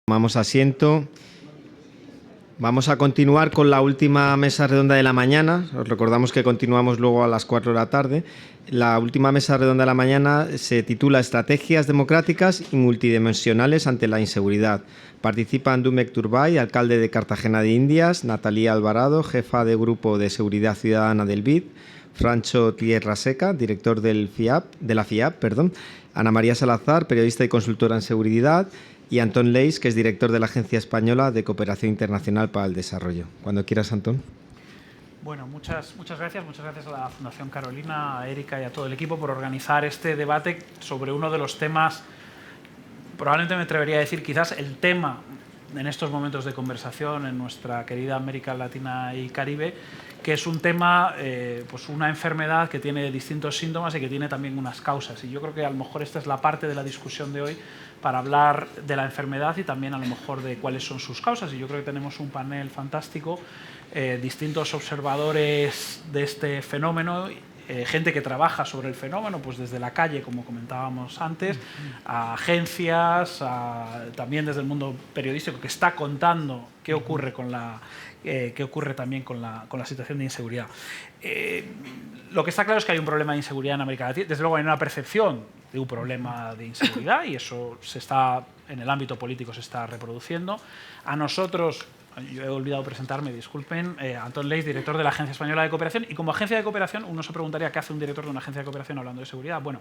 Tomamos asiento. Vamos a continuar con la última mesa redonda de la mañana. Os recordamos que continuamos luego a las 4 de la tarde. La última mesa redonda de la mañana se titula Estrategias democráticas y multidimensionales ante la inseguridad. Participan Dumek Turbay, alcalde de Cartagena de Indias, Natalia Alvarado, jefa de Grupo de Seguridad Ciudadana del BID, Francho Tierra Seca, director de la FIAP, Ana María Salazar, periodista y consultora en seguridad, y Antón Leis, que es director de la Agencia Española de Cooperación Internacional para el Desarrollo. Cuando quieras, Antón. Bueno, muchas gracias. Muchas gracias a la Fundación Carolina, a Erika y a todo el equipo por organizar este debate sobre uno de los temas, probablemente me atrevería a decir, quizás el tema en estos momentos de conversación en nuestra querida América Latina y Caribe, que es un tema, pues una enfermedad que tiene distintos síntomas y que tiene también unas causas. Y yo creo que a lo mejor esta es la parte de la discusión de hoy para hablar de la enfermedad y también a lo mejor de cuáles son sus causas. Y yo creo que tenemos un panel fantástico, distintos observadores de este fenómeno, gente que trabaja sobre el fenómeno, pues desde la calle, como comentábamos antes, a agencias, también desde el mundo periodístico, que está contando qué ocurre qué ocurre también con la situación de inseguridad. Lo que está claro es que hay un problema de inseguridad en América Latina. Desde luego hay una percepción de un problema de inseguridad y eso en el ámbito político se está reproduciendo. A nosotros, yo he olvidado presentarme, disculpen, Antón Leis, director de la Agencia Española de Cooperación, y como agencia de cooperación uno se preguntaría qué hace un director de una agencia de cooperación hablando de seguridad. Bueno,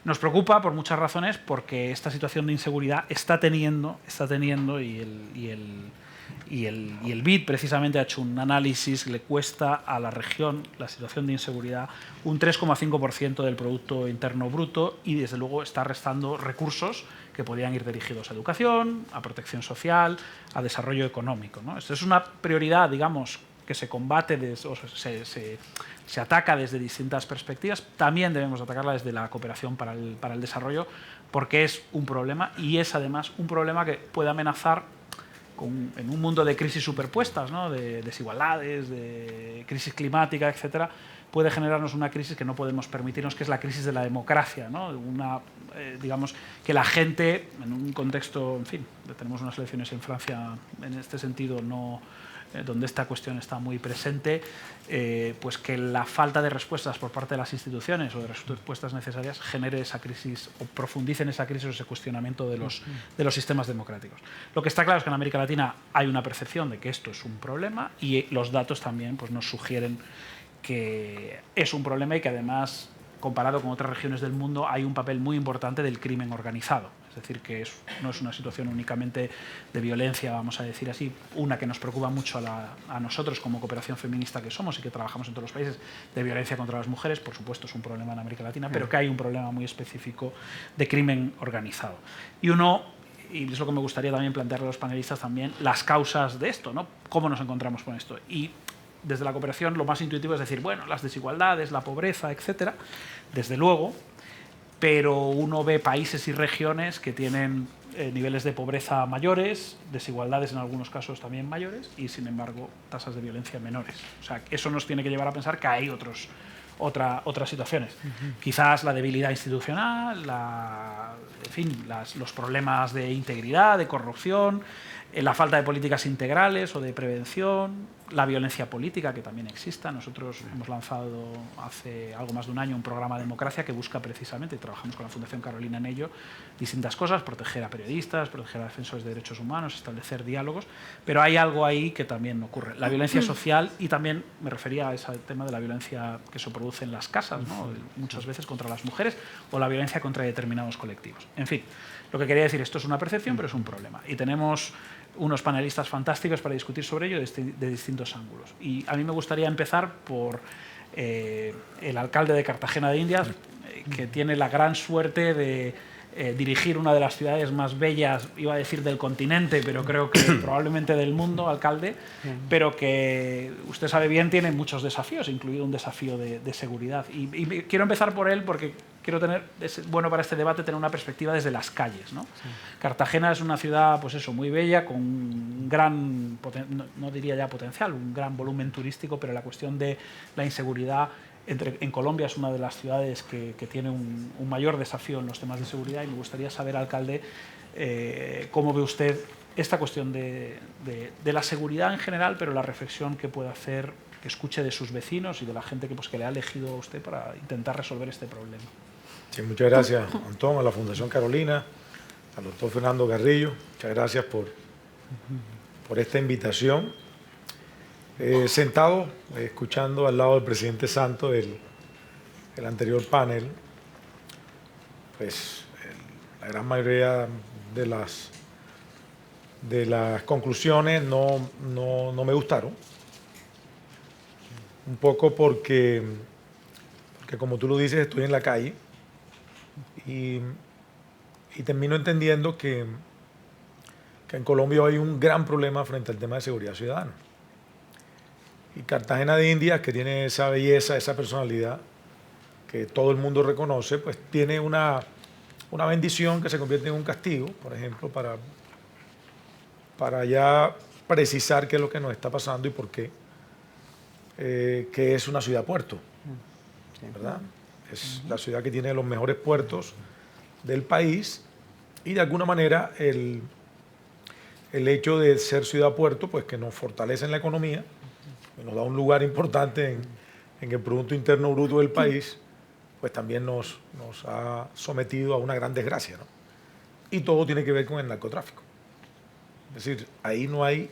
nos preocupa por muchas razones, porque esta situación de inseguridad está teniendo y el BID precisamente ha hecho un análisis, le cuesta a la región la situación de inseguridad un 3,5% del Producto Interno Bruto y desde luego está restando recursos que podrían ir dirigidos a educación, a protección social, a desarrollo económico, ¿no? Esto es una prioridad, digamos, que se combate, se ataca desde distintas perspectivas. También debemos atacarla desde la cooperación para el desarrollo, porque es un problema y es además un problema que puede amenazar en un mundo de crisis superpuestas, ¿no? De desigualdades, de crisis climática, etcétera, puede generarnos una crisis que no podemos permitirnos, que es la crisis de la democracia, ¿no? Digamos que la gente, en un contexto, en fin, tenemos unas elecciones en Francia en este sentido, donde esta cuestión está muy presente, pues que la falta de respuestas por parte de las instituciones o de respuestas necesarias genere esa crisis o profundice en esa crisis o ese cuestionamiento de los sistemas democráticos. Lo que está claro es que en América Latina hay una percepción de que esto es un problema y los datos también pues, nos sugieren que es un problema y que además, comparado con otras regiones del mundo, hay un papel muy importante del crimen organizado. Es decir, que no es una situación únicamente de violencia, vamos a decir así, una que nos preocupa mucho a nosotros como cooperación feminista que somos y que trabajamos en todos los países, de violencia contra las mujeres, por supuesto es un problema en América Latina, pero que hay un problema muy específico de crimen organizado. Y es lo que me gustaría también plantearle a los panelistas también, las causas de esto, ¿no? ¿Cómo nos encontramos con esto? Y desde la cooperación lo más intuitivo es decir, bueno, las desigualdades, la pobreza, etcétera, desde luego, pero uno ve países y regiones que tienen niveles de pobreza mayores, desigualdades en algunos casos también mayores y, sin embargo, tasas de violencia menores. O sea, eso nos tiene que llevar a pensar que hay otras situaciones. Quizás la debilidad institucional, en fin, los problemas de integridad, de corrupción, la falta de políticas integrales o de prevención, la violencia política que también exista. Nosotros hemos lanzado hace algo más de un año un programa de democracia que busca precisamente, y trabajamos con la Fundación Carolina en ello, distintas cosas, proteger a periodistas, proteger a defensores de derechos humanos, establecer diálogos, pero hay algo ahí que también ocurre. La violencia social, y también me refería a ese tema de la violencia que se produce en las casas, ¿no? Muchas veces contra las mujeres, o la violencia contra determinados colectivos. En fin, lo que quería decir, esto es una percepción, pero es un problema. Y tenemos unos panelistas fantásticos para discutir sobre ello de distintos ángulos. Y a mí me gustaría empezar por el alcalde de Cartagena de Indias, que tiene la gran suerte de dirigir una de las ciudades más bellas, iba a decir del continente, pero creo que probablemente del mundo, alcalde, pero que usted sabe bien tiene muchos desafíos, incluido un desafío de seguridad. Y quiero empezar por él porque es bueno para este debate tener una perspectiva desde las calles, ¿no? Sí. Cartagena es una ciudad, pues eso, muy bella, con un gran, no diría ya potencial, un gran volumen turístico, pero la cuestión de la inseguridad en Colombia es una de las ciudades que tiene un mayor desafío en los temas de seguridad y me gustaría saber, alcalde, cómo ve usted esta cuestión de la seguridad en general, pero la reflexión que puede hacer, que escuche de sus vecinos y de la gente que le ha elegido a usted para intentar resolver este problema. Sí, muchas gracias, Antón, a la Fundación Carolina, al doctor Fernando Carrillo. Muchas gracias por esta invitación. Sentado, escuchando al lado del presidente Santos el anterior panel, pues la gran mayoría de las conclusiones no me gustaron. Un poco porque como tú lo dices, estoy en la calle y termino entendiendo que en Colombia hay un gran problema frente al tema de seguridad ciudadana. Y Cartagena de Indias, que tiene esa belleza, esa personalidad que todo el mundo reconoce, pues tiene una bendición que se convierte en un castigo, por ejemplo, para ya precisar qué es lo que nos está pasando y por qué, que es una ciudad-puerto, ¿verdad? Es la ciudad que tiene los mejores puertos del país y de alguna manera el hecho de ser ciudad-puerto, pues que nos fortalece en la economía, que nos da un lugar importante en el Producto Interno Bruto del país, pues también nos ha sometido a una gran desgracia, ¿no? Y todo tiene que ver con el narcotráfico. Es decir, ahí no hay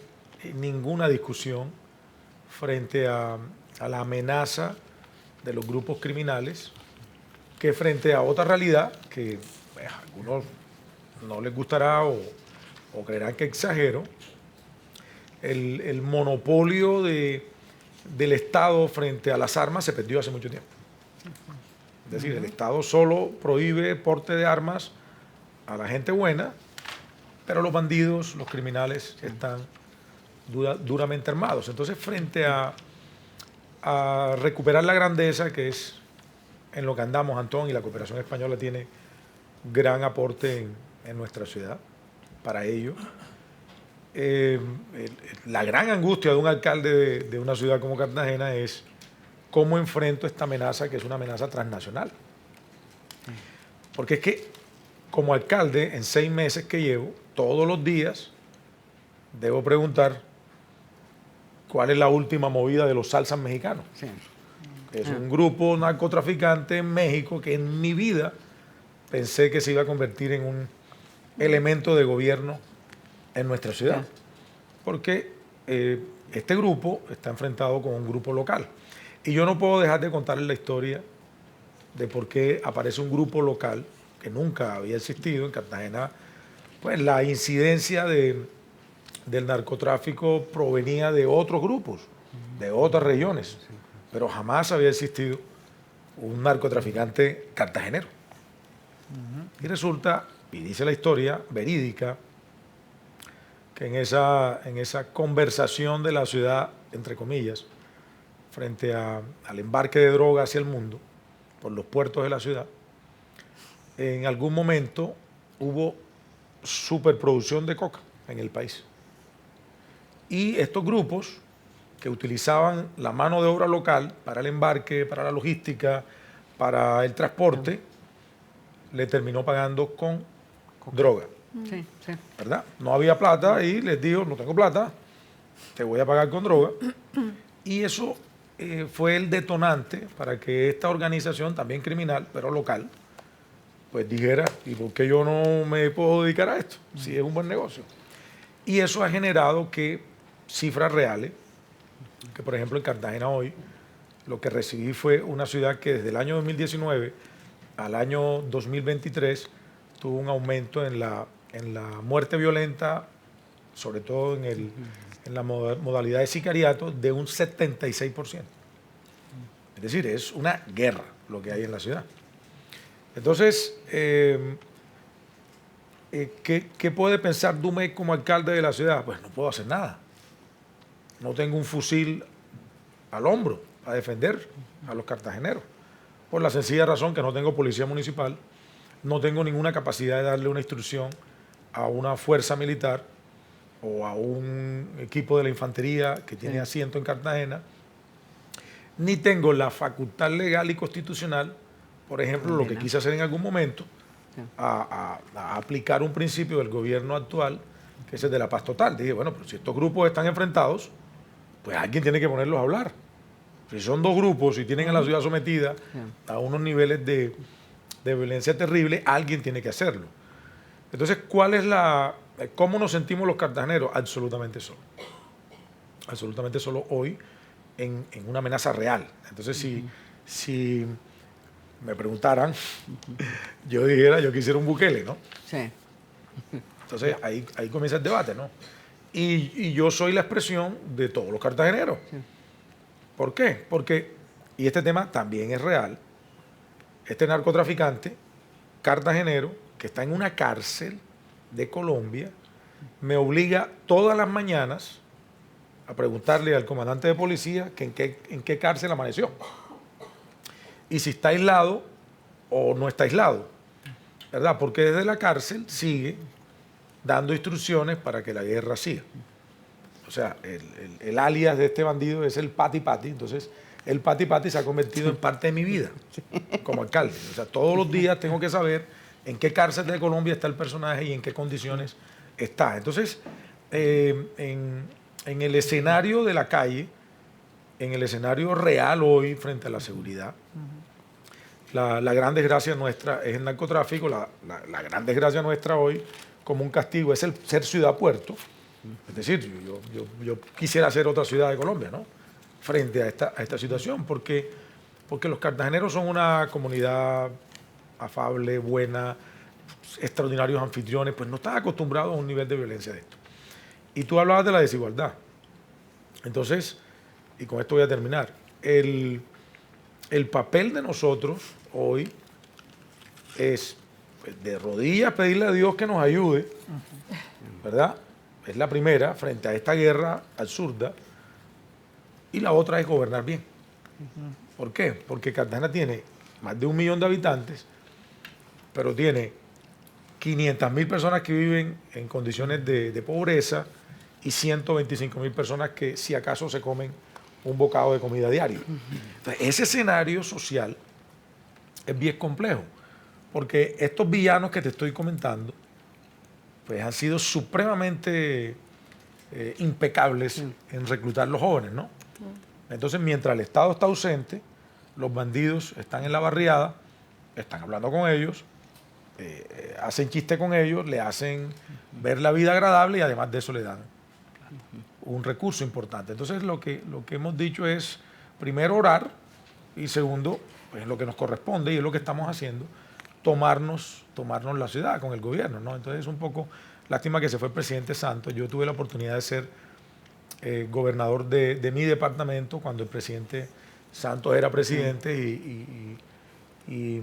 ninguna discusión frente a la amenaza de los grupos criminales, que frente a otra realidad que a algunos no les gustará o creerán que exagero, el monopolio del Estado frente a las armas se perdió hace mucho tiempo. Es decir, el Estado solo prohíbe porte de armas a la gente buena, pero los bandidos, los criminales están duramente armados. Entonces, frente a recuperar la grandeza, que es en lo que andamos, Antón, y la cooperación española tiene gran aporte en nuestra ciudad para ello. La gran angustia de un alcalde de una ciudad como Cartagena es cómo enfrento esta amenaza, que es una amenaza transnacional. Porque es que, como alcalde, en 6 meses que llevo, todos los días debo preguntar cuál es la última movida de los salsas mexicanos. Sí. Es un grupo narcotraficante en México que en mi vida pensé que se iba a convertir en un elemento de gobierno en nuestra ciudad. Porque este grupo está enfrentado con un grupo local. Y yo no puedo dejar de contarles la historia de por qué aparece un grupo local que nunca había existido en Cartagena. Pues la incidencia del narcotráfico provenía de otros grupos, de otras regiones, pero jamás había existido un narcotraficante cartagenero. Y resulta, y dice la historia verídica, que en esa conversación de la ciudad, entre comillas, frente al embarque de droga hacia el mundo, por los puertos de la ciudad, en algún momento hubo superproducción de coca en el país. Y estos grupos que utilizaban la mano de obra local para el embarque, para la logística, para el transporte, le terminó pagando con droga. Sí, sí. ¿Verdad? No había plata y les dijo, no tengo plata, te voy a pagar con droga. Y eso fue el detonante para que esta organización, también criminal, pero local, pues dijera, ¿y por qué yo no me puedo dedicar a esto? Si es un buen negocio. Y eso ha generado que cifras reales, que por ejemplo en Cartagena hoy, lo que recibí fue una ciudad que desde el año 2019 al año 2023 tuvo un aumento en la muerte violenta, sobre todo en la modalidad de sicariato, de un 76%. Es decir, es una guerra lo que hay en la ciudad. Entonces, ¿qué puede pensar Dumey como alcalde de la ciudad? Pues no puedo hacer nada. No tengo un fusil al hombro para defender a los cartageneros, por la sencilla razón que no tengo policía municipal, no tengo ninguna capacidad de darle una instrucción a una fuerza militar o a un equipo de la infantería que tiene asiento en Cartagena, ni tengo la facultad legal y constitucional, por ejemplo, lo que quise hacer en algún momento, a aplicar un principio del gobierno actual que es el de la paz total. Dije, bueno, pero si estos grupos están enfrentados, pues alguien tiene que ponerlos a hablar. Si son dos grupos y tienen a la ciudad sometida a unos niveles de violencia terrible, alguien tiene que hacerlo. Entonces, ¿cómo nos sentimos los cartageneros? Absolutamente solos. Absolutamente solos hoy en una amenaza real. Entonces, si me preguntaran, yo dijera, yo quisiera un Bukele, ¿no? Sí. Entonces, ahí comienza el debate, ¿no? Y yo soy la expresión de todos los cartageneros. Sí. ¿Por qué? Porque, y este tema también es real, este narcotraficante cartagenero que está en una cárcel de Colombia me obliga todas las mañanas a preguntarle al comandante de policía que en qué cárcel amaneció y si está aislado o no está aislado, ¿verdad? Porque desde la cárcel sigue dando instrucciones para que la guerra siga. O sea, el alias de este bandido es el Pati Pati. Entonces, el Pati Pati se ha convertido en parte de mi vida como alcalde. O sea, todos los días tengo que saber en qué cárcel de Colombia está el personaje y en qué condiciones está. Entonces, en el escenario de la calle, en el escenario real hoy frente a la seguridad, la gran desgracia nuestra es el narcotráfico. La gran desgracia nuestra hoy, como un castigo, es el ser ciudad-puerto. Es decir, yo quisiera ser otra ciudad de Colombia, ¿no? Frente a esta situación, porque los cartageneros son una comunidad afable, buena, extraordinarios anfitriones, pues no están acostumbrados a un nivel de violencia de esto. Y tú hablabas de la desigualdad. Entonces, y con esto voy a terminar, el papel de nosotros hoy es pues, de rodillas pedirle a Dios que nos ayude, ¿verdad? Es la primera frente a esta guerra absurda, y la otra es gobernar bien. ¿Por qué? Porque Cartagena tiene más de 1 millón de habitantes, pero tiene 500.000 personas que viven en condiciones de pobreza y 125.000 personas que si acaso se comen un bocado de comida diario. Entonces, ese escenario social es bien complejo, porque estos villanos que te estoy comentando pues han sido supremamente impecables en reclutar los jóvenes, ¿no? Entonces, mientras el Estado está ausente, los bandidos están en la barriada, están hablando con ellos, hacen chiste con ellos, le hacen ver la vida agradable y además de eso le dan un recurso importante. Entonces, lo que hemos dicho es, primero, orar y segundo, pues lo que nos corresponde y es lo que estamos haciendo, tomarnos la ciudad con el gobierno, ¿no? Entonces, es un poco lástima que se fue el presidente Santos. Yo tuve la oportunidad de ser gobernador de mi departamento cuando el presidente Santos era presidente y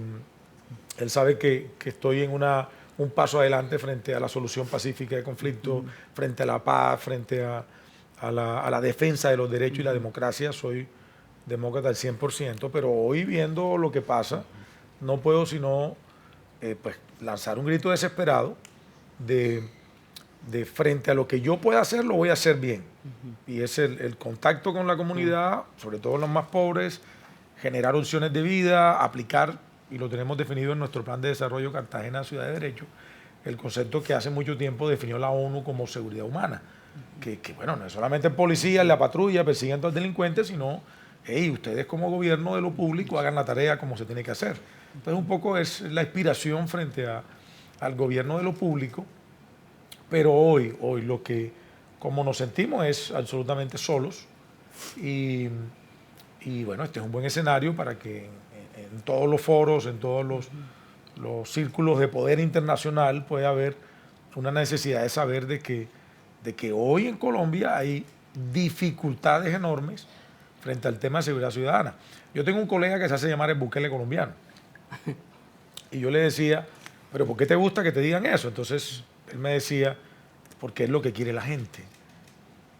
él sabe que estoy en un paso adelante frente a la solución pacífica de conflictos, frente a la paz, frente a la defensa de los derechos y la democracia. Soy demócrata al 100%, pero hoy viendo lo que pasa, no puedo sino pues, lanzar un grito desesperado de frente a lo que yo pueda hacer, lo voy a hacer bien. Y es el contacto con la comunidad, sobre todo los más pobres, generar opciones de vida, aplicar, y lo tenemos definido en nuestro plan de desarrollo Cartagena Ciudad de Derecho, el concepto que hace mucho tiempo definió la ONU como seguridad humana. Que bueno, no es solamente el policía, la patrulla persiguiendo al delincuente, sino, hey, ustedes como gobierno de lo público hagan la tarea como se tiene que hacer. Entonces un poco es la inspiración frente al gobierno de lo público, pero hoy lo que, como nos sentimos, es absolutamente solos y bueno, este es un buen escenario para que en todos los foros, en todos los círculos de poder internacional pueda haber una necesidad de saber de que hoy en Colombia hay dificultades enormes frente al tema de seguridad ciudadana. Yo tengo un colega que se hace llamar el Bukele colombiano y yo le decía, pero ¿por qué te gusta que te digan eso? Entonces él me decía, porque es lo que quiere la gente,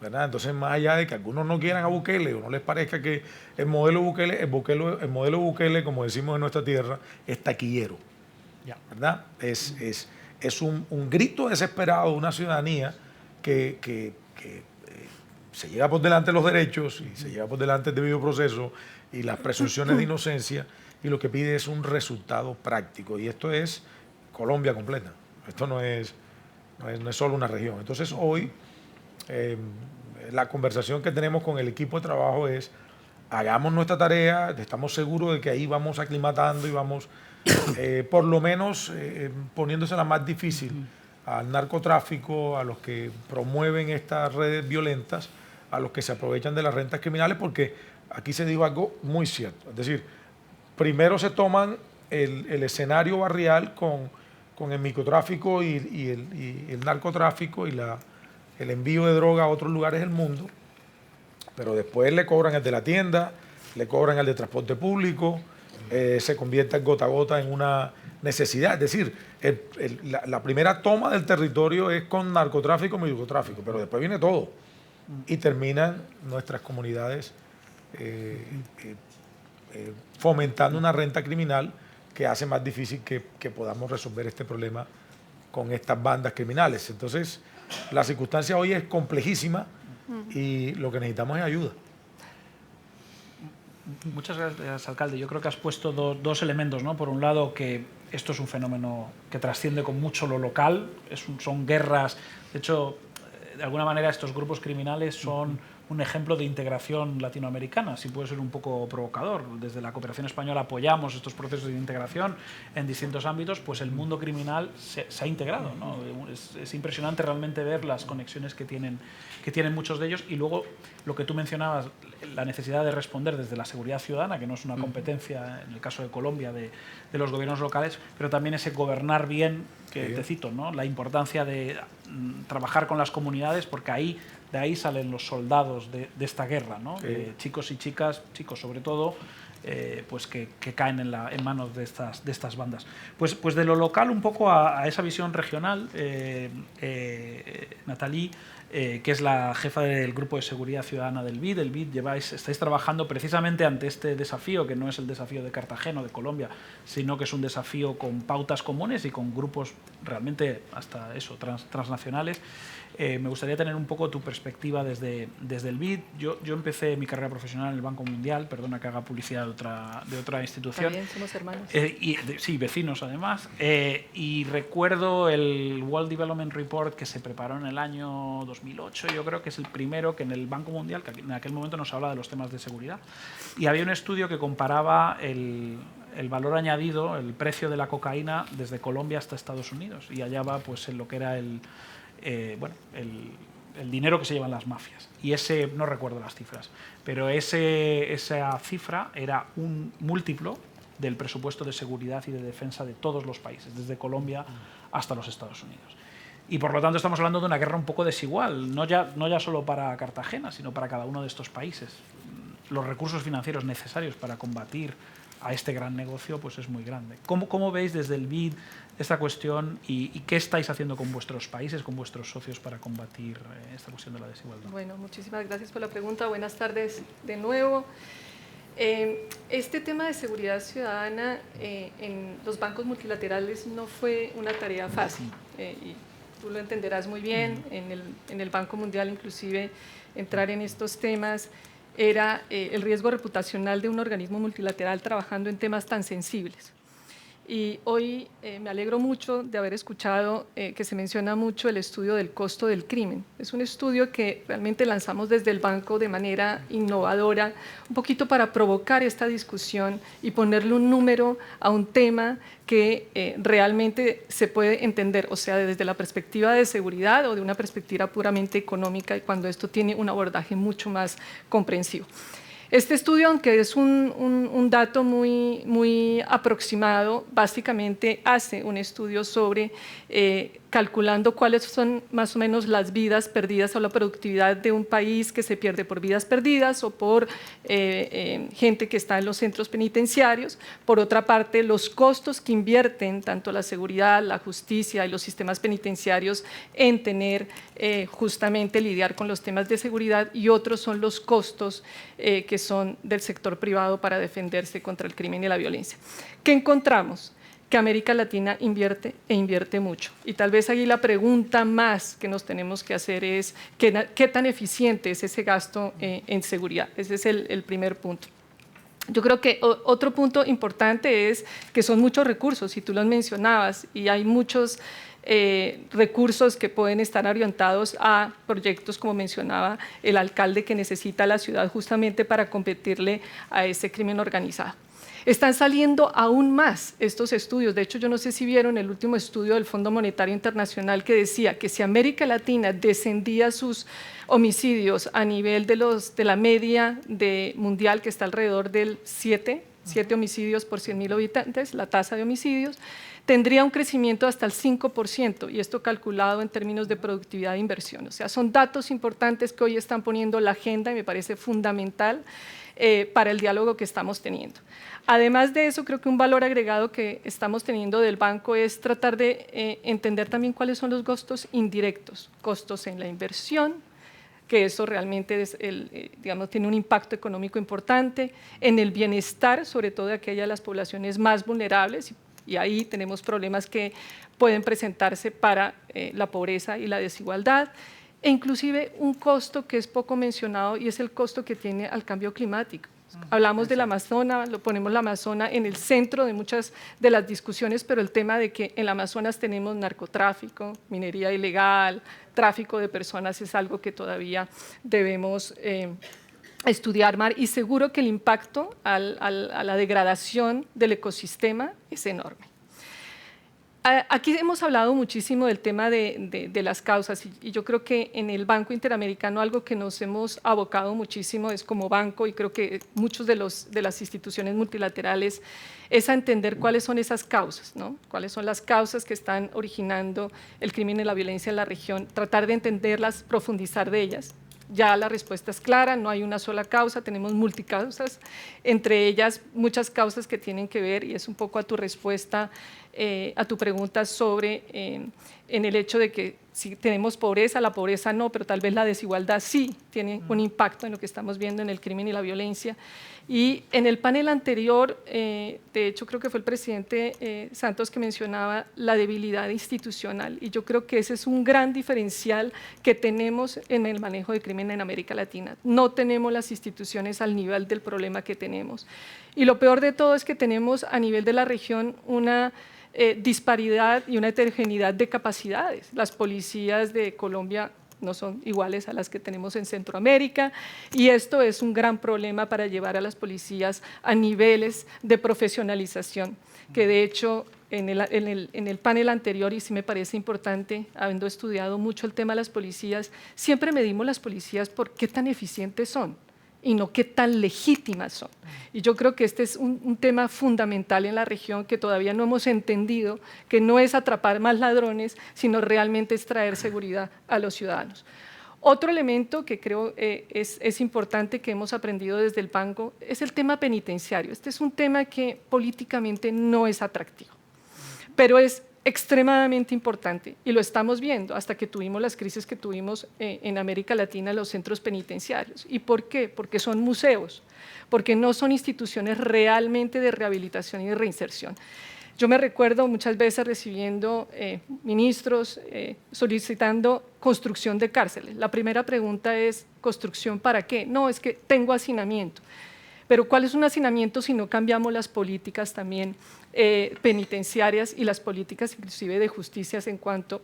¿verdad? Entonces, más allá de que algunos no quieran a Bukele o no les parezca que el modelo Bukele, como decimos en nuestra tierra, es taquillero, ¿verdad? Es un grito desesperado de una ciudadanía que se lleva por delante los derechos y se lleva por delante el debido proceso y las presunciones de inocencia, y lo que pide es un resultado práctico. Y esto es Colombia completa. Esto no es no es solo una región. Entonces hoy la conversación que tenemos con el equipo de trabajo es: hagamos nuestra tarea, estamos seguros de que ahí vamos aclimatando y vamos por lo menos poniéndose la más difícil al narcotráfico, a los que promueven estas redes violentas, a los que se aprovechan de las rentas criminales, porque aquí se dijo algo muy cierto. Es decir, primero se toman el escenario barrial con el microtráfico y el narcotráfico y el envío de droga a otros lugares del mundo, pero después le cobran el de la tienda, le cobran el de transporte público, se convierte en gota a gota en una necesidad. Es decir, la primera toma del territorio es con narcotráfico y microtráfico, pero después viene todo y terminan nuestras comunidades fomentando una renta criminal que hace más difícil que podamos resolver este problema con estas bandas criminales. Entonces, la circunstancia hoy es complejísima y lo que necesitamos es ayuda. Muchas gracias, alcalde. Yo creo que has puesto dos elementos, ¿no? Por un lado, que esto es un fenómeno que trasciende con mucho lo local, son guerras. De hecho, de alguna manera estos grupos criminales son un ejemplo de integración latinoamericana, si puede ser un poco provocador. Desde la cooperación española apoyamos estos procesos de integración en distintos ámbitos, pues el mundo criminal se ha integrado, ¿no? Es impresionante realmente ver las conexiones que tienen muchos de ellos, y luego lo que tú mencionabas, la necesidad de responder desde la seguridad ciudadana, que no es una competencia, en el caso de Colombia, de los gobiernos locales, pero también ese gobernar bien, que te cito, ¿no? La importancia de trabajar con las comunidades, porque de ahí salen los soldados de esta guerra, ¿no? Chicos y chicas, chicos sobre todo, pues que caen en manos de estas bandas. Pues de lo local un poco a esa visión regional, Nathalie, que es la jefa del Grupo de Seguridad Ciudadana del BID. El BID estáis trabajando precisamente ante este desafío, que no es el desafío de Cartagena o de Colombia, sino que es un desafío con pautas comunes y con grupos realmente hasta eso, transnacionales. Me gustaría tener un poco tu perspectiva desde el BID. Yo empecé mi carrera profesional en el Banco Mundial, perdona que haga publicidad de otra institución. También somos hermanos. Sí, vecinos además. Y recuerdo el World Development Report que se preparó en el año 2008, yo creo que es el primero que en el Banco Mundial, que en aquel momento nos habla de los temas de seguridad. Y había un estudio que comparaba el valor añadido, el precio de la cocaína desde Colombia hasta Estados Unidos. Y allá va pues en lo que era el dinero que se llevan las mafias. Y no recuerdo las cifras, pero esa cifra era un múltiplo del presupuesto de seguridad y de defensa de todos los países, desde Colombia hasta los Estados Unidos. Y por lo tanto estamos hablando de una guerra un poco desigual, no ya solo para Cartagena, sino para cada uno de estos países. Los recursos financieros necesarios para combatir a este gran negocio pues es muy grande. ¿Cómo veis desde el BID esta cuestión y qué estáis haciendo con vuestros países, con vuestros socios para combatir esta cuestión de la desigualdad? Bueno, muchísimas gracias por la pregunta. Buenas tardes de nuevo. Este tema de seguridad ciudadana en los bancos multilaterales no fue una tarea fácil. Y tú lo entenderás muy bien. En el Banco Mundial, inclusive, entrar en estos temas era el riesgo reputacional de un organismo multilateral trabajando en temas tan sensibles. Y hoy me alegro mucho de haber escuchado que se menciona mucho el estudio del costo del crimen. Es un estudio que realmente lanzamos desde el banco de manera innovadora, un poquito para provocar esta discusión y ponerle un número a un tema que realmente se puede entender, o sea, desde la perspectiva de seguridad o de una perspectiva puramente económica, y cuando esto tiene un abordaje mucho más comprensivo. Este estudio, aunque es un dato muy aproximado, básicamente hace un estudio sobre calculando cuáles son más o menos las vidas perdidas o la productividad de un país que se pierde por vidas perdidas o por gente que está en los centros penitenciarios. Por otra parte, los costos que invierten tanto la seguridad, la justicia y los sistemas penitenciarios en tener justamente lidiar con los temas de seguridad, y otros son los costos que son del sector privado para defenderse contra el crimen y la violencia. ¿Qué encontramos? Que América Latina invierte e invierte mucho. Y tal vez ahí la pregunta más que nos tenemos que hacer es ¿qué tan eficiente es ese gasto en seguridad? Ese es el primer punto. Yo creo que otro punto importante es que son muchos recursos, y tú los mencionabas, y hay muchos recursos que pueden estar orientados a proyectos, como mencionaba el alcalde, que necesita la ciudad justamente para competirle a ese crimen organizado. Están saliendo aún más estos estudios. De hecho, yo no sé si vieron el último estudio del Fondo Monetario Internacional que decía que si América Latina descendía sus homicidios a nivel de la media mundial, que está alrededor del 7 homicidios por 100.000 habitantes, la tasa de homicidios, tendría un crecimiento hasta el 5%, y esto calculado en términos de productividad de inversión. O sea, son datos importantes que hoy están poniendo la agenda y me parece fundamental para el diálogo que estamos teniendo. Además de eso, creo que un valor agregado que estamos teniendo del banco es tratar de entender también cuáles son los costos indirectos, costos en la inversión, que eso realmente es digamos, tiene un impacto económico importante, en el bienestar, sobre todo de aquellas de las poblaciones más vulnerables, y ahí tenemos problemas que pueden presentarse para la pobreza y la desigualdad, e inclusive un costo que es poco mencionado, y es el costo que tiene al cambio climático. Hablamos del Amazonas, lo ponemos la Amazonas en el centro de muchas de las discusiones, pero el tema de que en el Amazonas tenemos narcotráfico, minería ilegal, tráfico de personas es algo que todavía debemos estudiar más, y seguro que el impacto a la degradación del ecosistema es enorme. Aquí hemos hablado muchísimo del tema de las causas, y yo creo que en el Banco Interamericano algo que nos hemos abocado muchísimo es como banco, y creo que muchos de las instituciones multilaterales, es a entender cuáles son esas causas, ¿no? Cuáles son las causas que están originando el crimen y la violencia en la región, tratar de entenderlas, profundizar de ellas. Ya la respuesta es clara, no hay una sola causa, tenemos multicausas, entre ellas muchas causas que tienen que ver, y es un poco a tu respuesta, a tu pregunta sobre en el hecho de que si tenemos pobreza, la pobreza no, pero tal vez la desigualdad sí tiene un impacto en lo que estamos viendo en el crimen y la violencia. Y en el panel anterior, de hecho creo que fue el presidente Santos que mencionaba la debilidad institucional, y yo creo que ese es un gran diferencial que tenemos en el manejo de crimen en América Latina. No tenemos las instituciones al nivel del problema que tenemos. Y lo peor de todo es que tenemos a nivel de la región una disparidad y una heterogeneidad de capacidades. Las policías de Colombia no son iguales a las que tenemos en Centroamérica, y esto es un gran problema para llevar a las policías a niveles de profesionalización, que de hecho en el panel anterior, y sí me parece importante, habiendo estudiado mucho el tema de las policías, siempre medimos las policías por qué tan eficientes son y no qué tan legítimas son. Y yo creo que este es un tema fundamental en la región que todavía no hemos entendido, que no es atrapar más ladrones, sino realmente es traer seguridad a los ciudadanos. Otro elemento que creo es importante, que hemos aprendido desde el banco, es el tema penitenciario. Este es un tema que políticamente no es atractivo, pero es extremadamente importante, y lo estamos viendo hasta que tuvimos las crisis que tuvimos en América Latina en los centros penitenciarios. ¿Y por qué? Porque son museos, porque no son instituciones realmente de rehabilitación y de reinserción. Yo me recuerdo muchas veces recibiendo ministros solicitando construcción de cárceles. La primera pregunta es, ¿construcción para qué? No, es que tengo hacinamiento. Pero ¿cuál es un hacinamiento si no cambiamos las políticas también penitenciarias y las políticas inclusive de justicias en cuanto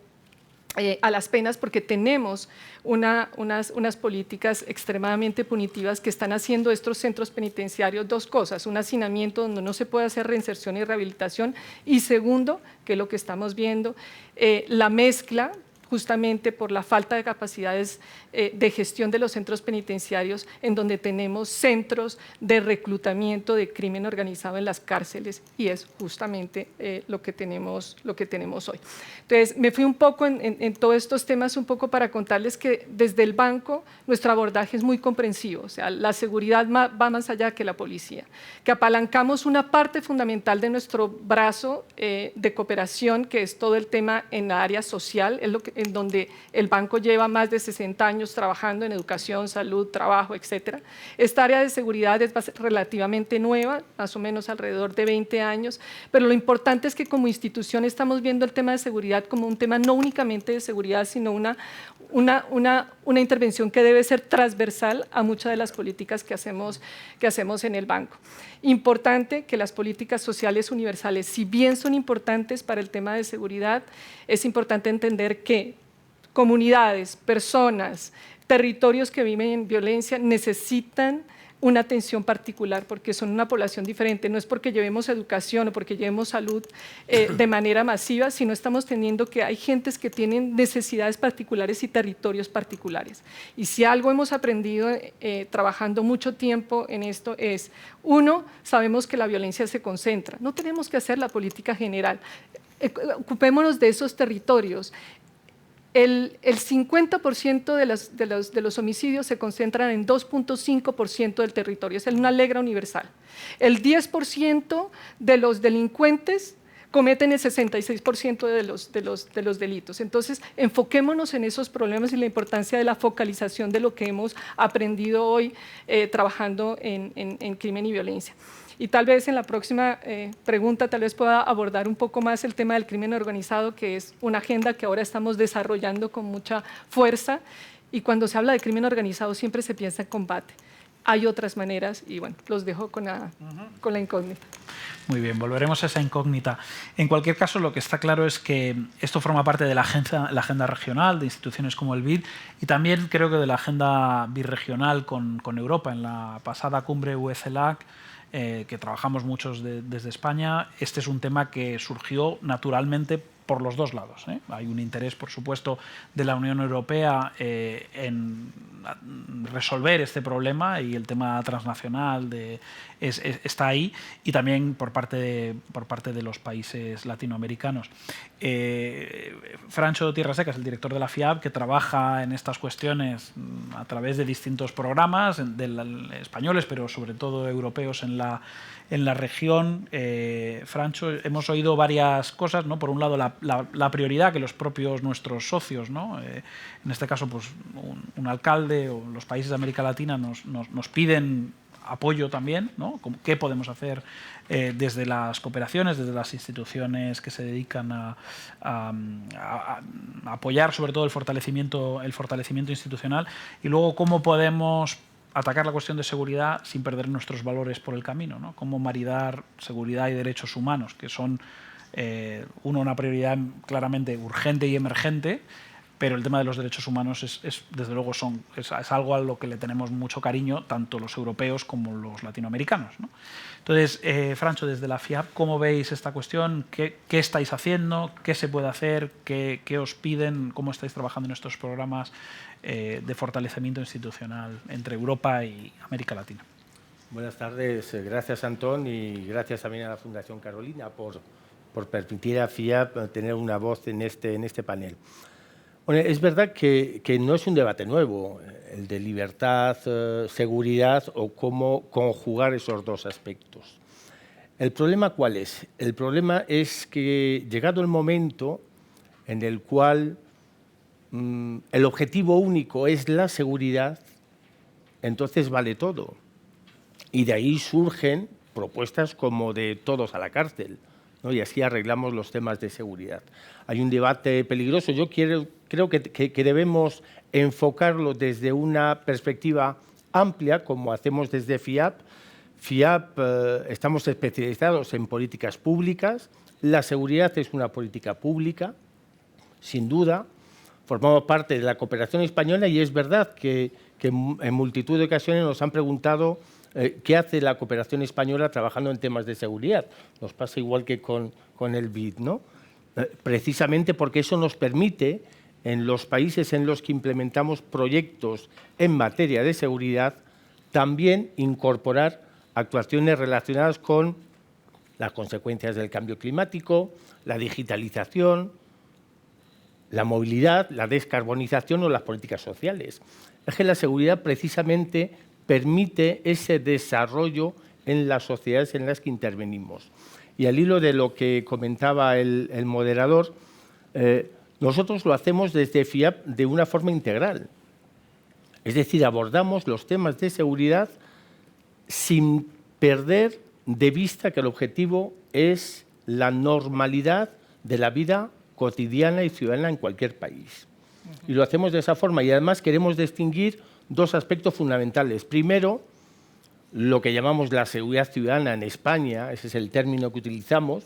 a las penas? Porque tenemos unas políticas extremadamente punitivas que están haciendo estos centros penitenciarios dos cosas: un hacinamiento donde no se puede hacer reinserción y rehabilitación, y segundo, que es lo que estamos viendo, la mezcla, justamente por la falta de capacidades de gestión de los centros penitenciarios, en donde tenemos centros de reclutamiento de crimen organizado en las cárceles, y es justamente lo que tenemos hoy. Entonces, me fui un poco en todos estos temas, un poco para contarles que desde el banco nuestro abordaje es muy comprensivo, o sea, la seguridad va más allá que la policía, que apalancamos una parte fundamental de nuestro brazo de cooperación, que es todo el tema en la área social, es lo que en donde el banco lleva más de 60 años trabajando en educación, salud, trabajo, etc. Esta área de seguridad es relativamente nueva, más o menos alrededor de 20 años, pero lo importante es que como institución estamos viendo el tema de seguridad como un tema no únicamente de seguridad, sino una intervención que debe ser transversal a muchas de las políticas que hacemos en el banco. Importante que las políticas sociales universales, si bien son importantes para el tema de seguridad, es importante entender que comunidades, personas, territorios que viven en violencia necesitan una atención particular porque son una población diferente. No es porque llevemos educación o porque llevemos salud de manera masiva, sino estamos teniendo que hay gentes que tienen necesidades particulares y territorios particulares. Y si algo hemos aprendido trabajando mucho tiempo en esto es, uno, sabemos que la violencia se concentra. No tenemos que hacer la política general. Ocupémonos de esos territorios. El 50% de los homicidios se concentran en 2.5% del territorio, es una regla universal. El 10% de los delincuentes cometen el 66% de los delitos. Entonces, enfoquémonos en esos problemas y la importancia de la focalización de lo que hemos aprendido hoy trabajando en crimen y violencia. Y tal vez en la próxima pregunta tal vez pueda abordar un poco más el tema del crimen organizado, que es una agenda que ahora estamos desarrollando con mucha fuerza, y cuando se habla de crimen organizado siempre se piensa en combate. Hay otras maneras y bueno, los dejo con la incógnita. Muy bien, volveremos a esa incógnita. En cualquier caso, lo que está claro es que esto forma parte de la agenda regional, de instituciones como el BID, y también creo que de la agenda birregional con Europa. En la pasada cumbre UE-CELAC, que trabajamos muchos desde España, este es un tema que surgió naturalmente por los dos lados, ¿eh? Hay un interés, por supuesto, de la Unión Europea en resolver este problema, y el tema transnacional está ahí, y también por parte de los países latinoamericanos. Francho Tierrasecas, el director de la FIAP, que trabaja en estas cuestiones a través de distintos programas españoles, pero sobre todo europeos en la región. Francho, hemos oído varias cosas, ¿no? Por un lado, la prioridad que los propios nuestros socios, ¿no? En este caso, pues, un alcalde o los países de América Latina nos piden apoyo también, ¿no? ¿Qué podemos hacer desde las cooperaciones, desde las instituciones que se dedican a apoyar sobre todo el fortalecimiento institucional? Y luego, ¿cómo podemos atacar la cuestión de seguridad sin perder nuestros valores por el camino, ¿no? Cómo maridar seguridad y derechos humanos, que son una prioridad claramente urgente y emergente, pero el tema de los derechos humanos desde luego es algo a lo que le tenemos mucho cariño, tanto los europeos como los latinoamericanos, ¿no? Entonces, Francho, desde la FIAP, ¿cómo veis esta cuestión? ¿Qué estáis haciendo? ¿Qué se puede hacer? ¿Qué os piden? ¿Cómo estáis trabajando en estos programas de fortalecimiento institucional entre Europa y América Latina? Buenas tardes. Gracias, Antón, y gracias también a la Fundación Carolina por permitir a FIAP tener una voz en este panel. Bueno, es verdad que no es un debate nuevo, el de libertad, seguridad o cómo conjugar esos dos aspectos. ¿El problema cuál es? El problema es que llegado el momento en el cual el objetivo único es la seguridad, entonces vale todo. Y de ahí surgen propuestas como de todos a la cárcel, ¿no? Y así arreglamos los temas de seguridad. Hay un debate peligroso. Yo creo que debemos enfocarlo desde una perspectiva amplia, como hacemos desde FIAP. FIAP estamos especializados en políticas públicas. La seguridad es una política pública, sin duda. Formamos parte de la cooperación española y es verdad que en multitud de ocasiones nos han preguntado qué hace la cooperación española trabajando en temas de seguridad. Nos pasa igual que con el BID, ¿no? Precisamente porque eso nos permite, en los países en los que implementamos proyectos en materia de seguridad, también incorporar actuaciones relacionadas con las consecuencias del cambio climático, la digitalización, la movilidad, la descarbonización o las políticas sociales. Es que la seguridad precisamente permite ese desarrollo en las sociedades en las que intervenimos. Y al hilo de lo que comentaba el moderador, Nosotros lo hacemos desde FIAP de una forma integral. Es decir, abordamos los temas de seguridad sin perder de vista que el objetivo es la normalidad de la vida cotidiana y ciudadana en cualquier país. Y lo hacemos de esa forma. Y además queremos distinguir dos aspectos fundamentales. Primero, lo que llamamos la seguridad ciudadana en España, ese es el término que utilizamos,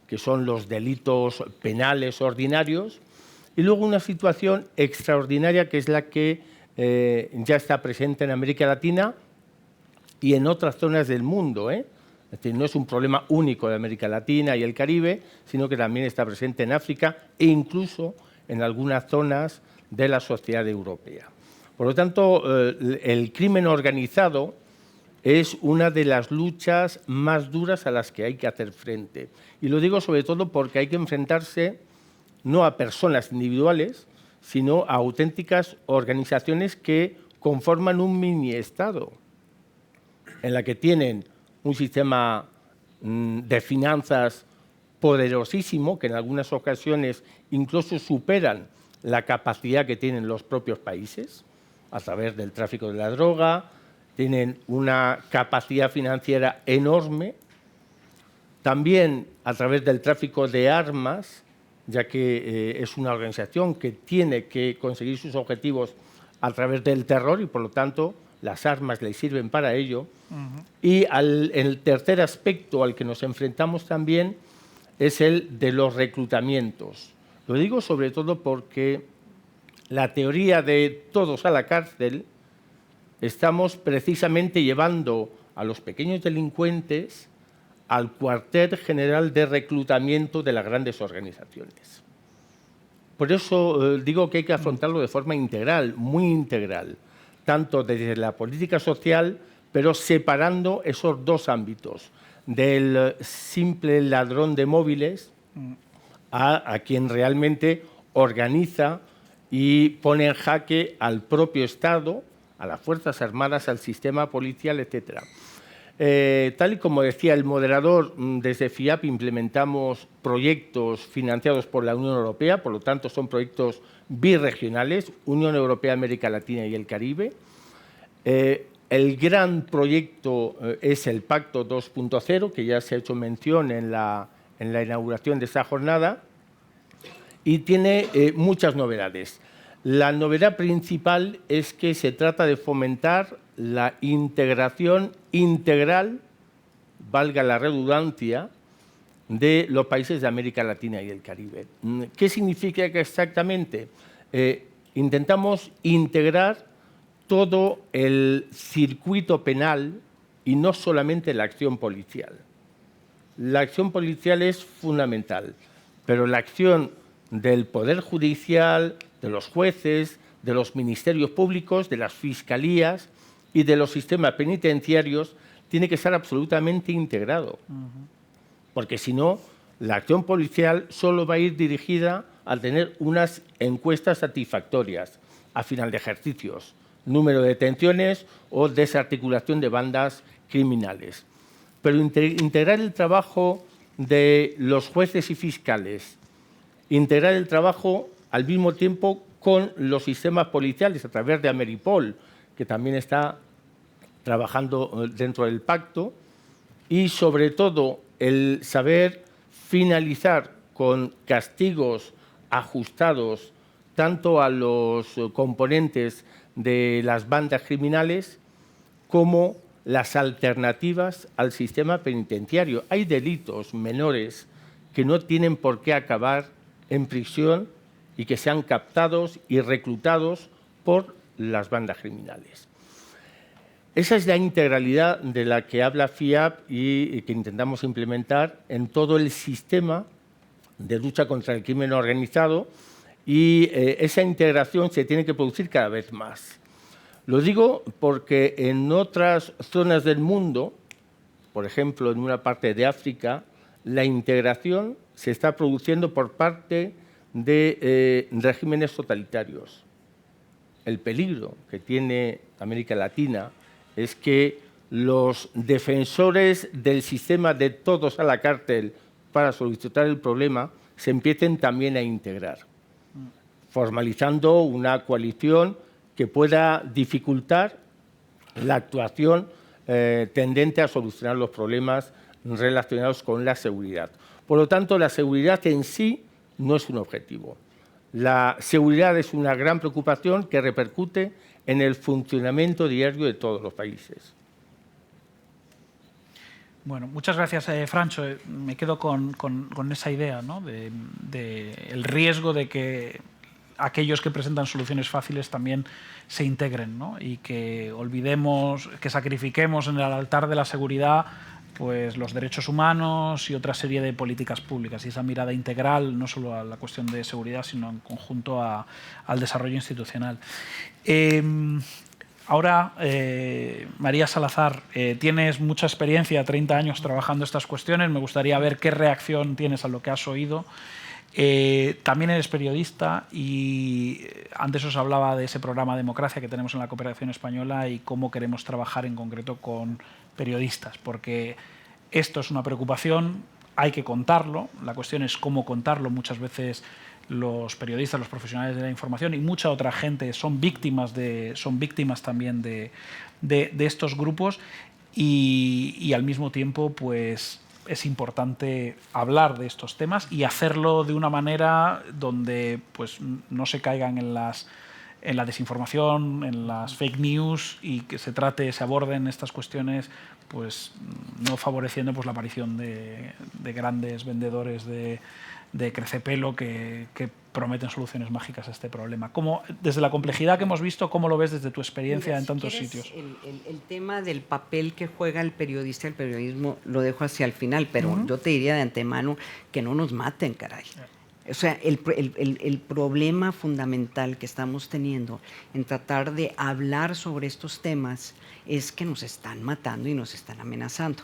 que son los delitos penales ordinarios, y luego una situación extraordinaria que es la que ya está presente en América Latina y en otras zonas del mundo, Es decir, no es un problema único de América Latina y el Caribe, sino que también está presente en África e incluso en algunas zonas de la sociedad europea. Por lo tanto, el crimen organizado es una de las luchas más duras a las que hay que hacer frente. Y lo digo sobre todo porque hay que enfrentarse no a personas individuales, sino a auténticas organizaciones que conforman un mini-estado, en la que tienen un sistema de finanzas poderosísimo, que en algunas ocasiones incluso superan la capacidad que tienen los propios países, a través del tráfico de la droga, tienen una capacidad financiera enorme, también a través del tráfico de armas, ya que es una organización que tiene que conseguir sus objetivos a través del terror y, por lo tanto, las armas le sirven para ello. Y el tercer aspecto al que nos enfrentamos también es el de los reclutamientos. Lo digo sobre todo porque la teoría de todos a la cárcel estamos precisamente llevando a los pequeños delincuentes al cuartel general de reclutamiento de las grandes organizaciones. Por eso digo que hay que afrontarlo de forma integral, muy integral, tanto desde la política social, pero separando esos dos ámbitos, del simple ladrón de móviles a quien realmente organiza y pone en jaque al propio Estado, a las Fuerzas Armadas, al sistema policial, etcétera. Tal y como decía el moderador, desde FIAP implementamos proyectos financiados por la Unión Europea, por lo tanto son proyectos birregionales, Unión Europea, América Latina y el Caribe. El gran proyecto es el Pacto 2.0, que ya se ha hecho mención en la inauguración de esta jornada, y tiene muchas novedades. La novedad principal es que se trata de fomentar la integración integral, valga la redundancia, de los países de América Latina y el Caribe. ¿Qué significa exactamente? Intentamos integrar todo el circuito penal y no solamente la acción policial. La acción policial es fundamental, pero la acción del Poder Judicial, de los jueces, de los ministerios públicos, de las fiscalías y de los sistemas penitenciarios tiene que estar absolutamente integrado. Porque si no, la acción policial solo va a ir dirigida a tener unas encuestas satisfactorias a final de ejercicios, número de detenciones o desarticulación de bandas criminales. Pero integrar el trabajo de los jueces y fiscales, integrar el trabajo al mismo tiempo con los sistemas policiales a través de Ameripol, que también está trabajando dentro del pacto, y sobre todo el saber finalizar con castigos ajustados tanto a los componentes de las bandas criminales como las alternativas al sistema penitenciario. Hay delitos menores que no tienen por qué acabar en prisión y que sean captados y reclutados por las bandas criminales. Esa es la integralidad de la que habla FIAP y que intentamos implementar en todo el sistema de lucha contra el crimen organizado, y esa integración se tiene que producir cada vez más. Lo digo porque en otras zonas del mundo, por ejemplo en una parte de África, la integración se está produciendo por parte de regímenes totalitarios. El peligro que tiene América Latina es que los defensores del sistema de todos a la cárcel para solucionar el problema se empiecen también a integrar. formalizando una coalición que pueda dificultar la actuación tendente a solucionar los problemas relacionados con la seguridad. Por lo tanto, la seguridad en sí no es un objetivo. La seguridad es una gran preocupación que repercute en el funcionamiento diario de todos los países. Bueno, muchas gracias, Francho. Me quedo con esa idea, ¿no? de el riesgo de que aquellos que presentan soluciones fáciles también se integren, ¿no? Y que olvidemos, que sacrifiquemos en el altar de la seguridad pues los derechos humanos y otra serie de políticas públicas, y esa mirada integral no solo a la cuestión de seguridad, sino en conjunto al desarrollo institucional. Ahora, María Salazar, tienes mucha experiencia, 30 años trabajando estas cuestiones. Me gustaría ver qué reacción tienes a lo que has oído. También eres periodista y antes os hablaba de ese programa Democracia que tenemos en la Cooperación Española y cómo queremos trabajar en concreto con periodistas, porque esto es una preocupación, hay que contarlo, la cuestión es cómo contarlo. Muchas veces los periodistas, los profesionales de la información y mucha otra gente son víctimas también de estos grupos y al mismo tiempo pues es importante hablar de estos temas y hacerlo de una manera donde pues no se caigan en la desinformación, en las fake news, y que se aborden estas cuestiones pues no favoreciendo pues la aparición de grandes vendedores de crecepelo que prometen soluciones mágicas a este problema. Desde la complejidad que hemos visto, ¿cómo lo ves desde tu experiencia en tantos sitios? El tema del papel que juega el periodista, el periodismo, lo dejo hacia el final, pero yo te diría de antemano que no nos maten, caray. O sea, el problema fundamental que estamos teniendo en tratar de hablar sobre estos temas es que nos están matando y nos están amenazando.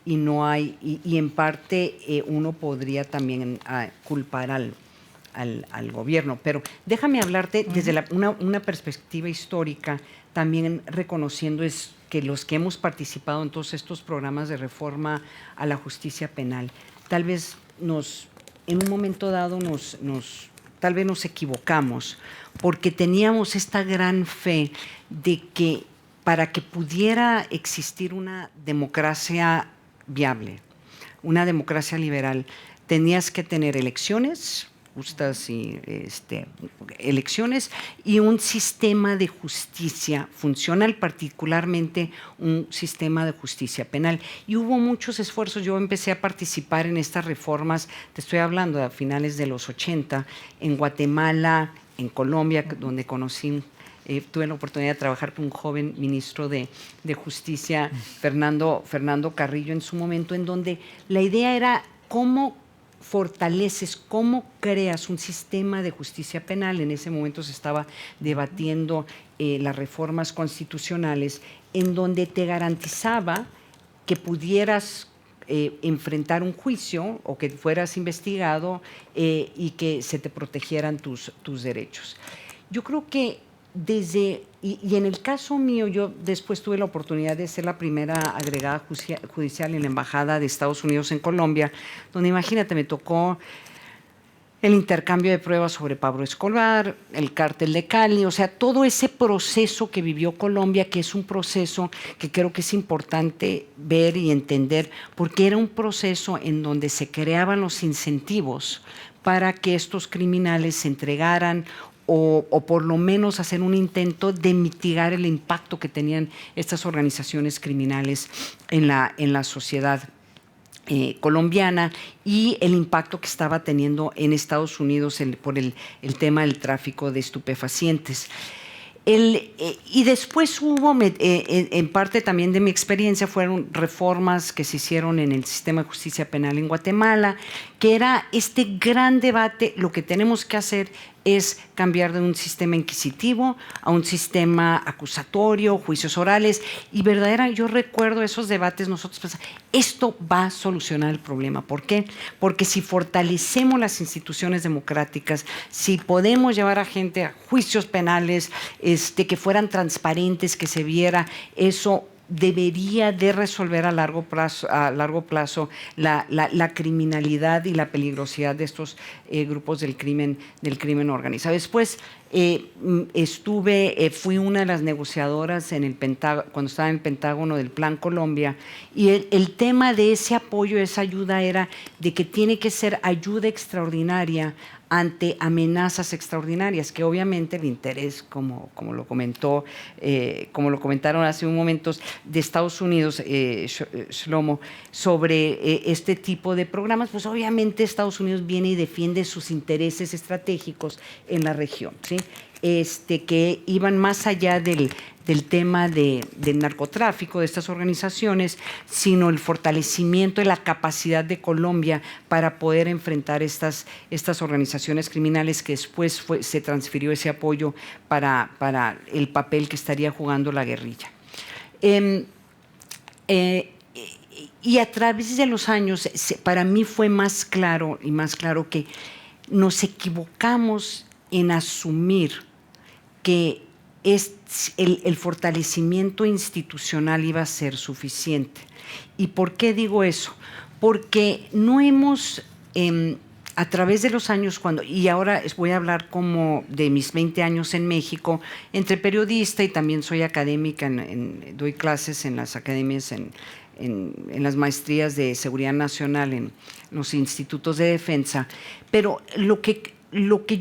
Y no hay, y en parte uno podría también culpar al gobierno. Pero déjame hablarte desde una perspectiva histórica, también reconociendo que los que hemos participado en todos estos programas de reforma a la justicia penal, tal vez en un momento dado tal vez nos equivocamos, porque teníamos esta gran fe de que para que pudiera existir una democracia viable, una democracia liberal, tenías que tener elecciones justas y elecciones y un sistema de justicia funcional, particularmente un sistema de justicia penal. Y hubo muchos esfuerzos. Yo empecé a participar en estas reformas, te estoy hablando de a finales de los 80, en Guatemala, en Colombia, donde conocí tuve la oportunidad de trabajar con un joven ministro de Justicia, Fernando Carrillo, en su momento, en donde la idea era cómo fortaleces, cómo creas un sistema de justicia penal. En ese momento se estaba debatiendo las reformas constitucionales, en donde te garantizaba que pudieras enfrentar un juicio o que fueras investigado y que se te protegieran tus derechos. Yo creo que y en el caso mío, yo después tuve la oportunidad de ser la primera agregada judicial en la Embajada de Estados Unidos en Colombia, donde imagínate, me tocó el intercambio de pruebas sobre Pablo Escobar, el cártel de Cali, o sea, todo ese proceso que vivió Colombia, que es un proceso que creo que es importante ver y entender, porque era un proceso en donde se creaban los incentivos para que estos criminales se entregaran o por lo menos hacer un intento de mitigar el impacto que tenían estas organizaciones criminales en la sociedad colombiana y el impacto que estaba teniendo en Estados Unidos por el tema del tráfico de estupefacientes. Y después hubo, en parte también de mi experiencia, fueron reformas que se hicieron en el sistema de justicia penal en Guatemala, que era este gran debate. Lo que tenemos que hacer es cambiar de un sistema inquisitivo a un sistema acusatorio, juicios orales, y verdaderamente yo recuerdo esos debates, nosotros pensamos, esto va a solucionar el problema. ¿Por qué? Porque si fortalecemos las instituciones democráticas, si podemos llevar a gente a juicios penales que fueran transparentes, que se viera eso, debería de resolver a largo plazo la criminalidad y la peligrosidad de estos grupos del crimen organizado. Después fui una de las negociadoras en el cuando estaba en el Pentágono del Plan Colombia, y el tema de ese apoyo, esa ayuda, era de que tiene que ser ayuda extraordinaria ante amenazas extraordinarias, que obviamente el interés, como lo comentaron hace un momento, de Estados Unidos, Shlomo, sobre este tipo de programas, pues obviamente Estados Unidos viene y defiende sus intereses estratégicos en la región, ¿sí? Que iban más allá del tema del narcotráfico de estas organizaciones, sino el fortalecimiento de la capacidad de Colombia para poder enfrentar estas organizaciones criminales, que después se transfirió ese apoyo para el papel que estaría jugando la guerrilla. Y a través de los años, para mí fue más claro que nos equivocamos en asumir que el fortalecimiento institucional iba a ser suficiente. ¿Y por qué digo eso? Porque no hemos, a través de los años, y ahora voy a hablar como de mis 20 años en México, entre periodista y también soy académica, doy clases en las academias, en las maestrías de seguridad nacional, en los institutos de defensa, pero lo que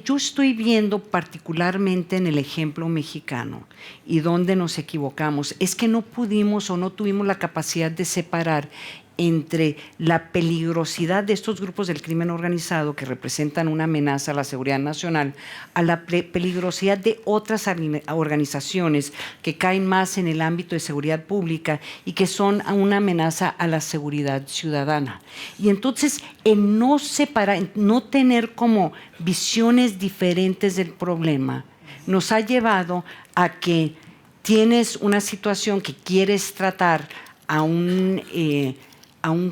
yo estoy viendo particularmente en el ejemplo mexicano y donde nos equivocamos es que no pudimos o no tuvimos la capacidad de separar entre la peligrosidad de estos grupos del crimen organizado, que representan una amenaza a la seguridad nacional, a la peligrosidad de otras organizaciones que caen más en el ámbito de seguridad pública y que son una amenaza a la seguridad ciudadana. Y entonces, el no separar, no tener como visiones diferentes del problema, nos ha llevado a que tienes una situación que quieres tratar a un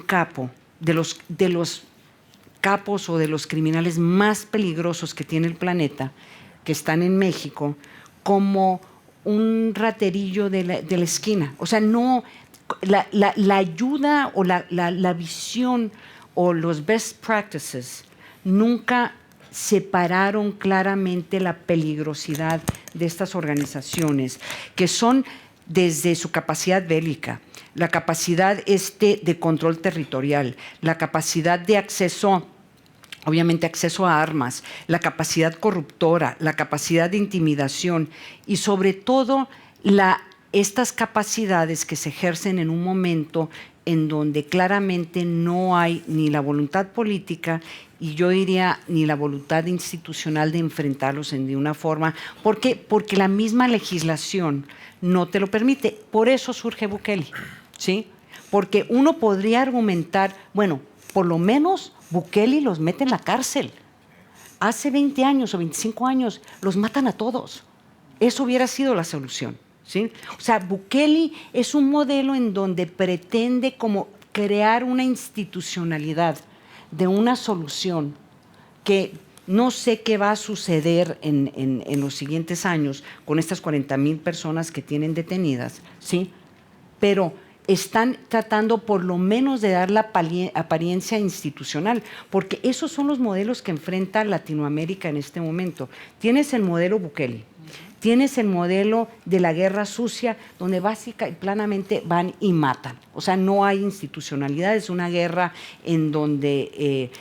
capo, de los capos o de los criminales más peligrosos que tiene el planeta, que están en México, como un raterillo de la esquina. O sea, no, la ayuda o la visión o los best practices nunca separaron claramente la peligrosidad de estas organizaciones, que son desde su capacidad bélica, la capacidad de control territorial, la capacidad de acceso, obviamente acceso a armas, la capacidad corruptora, la capacidad de intimidación y sobre todo estas capacidades que se ejercen en un momento en donde claramente no hay ni la voluntad política y yo diría ni la voluntad institucional de enfrentarlos de una forma, porque la misma legislación no te lo permite. Por eso surge Bukele, ¿sí? Porque uno podría argumentar, bueno, por lo menos Bukele los mete en la cárcel. Hace 20 años o 25 años los matan a todos. Eso hubiera sido la solución, ¿sí? O sea, Bukele es un modelo en donde pretende como crear una institucionalidad de una solución que no sé qué va a suceder en los siguientes años con estas 40,000 personas que tienen detenidas, ¿sí? Pero están tratando por lo menos de dar la apariencia institucional, porque esos son los modelos que enfrenta Latinoamérica en este momento. Tienes el modelo Bukele, tienes el modelo de la guerra sucia, donde básicamente y planamente van y matan. O sea, no hay institucionalidad, es una guerra en donde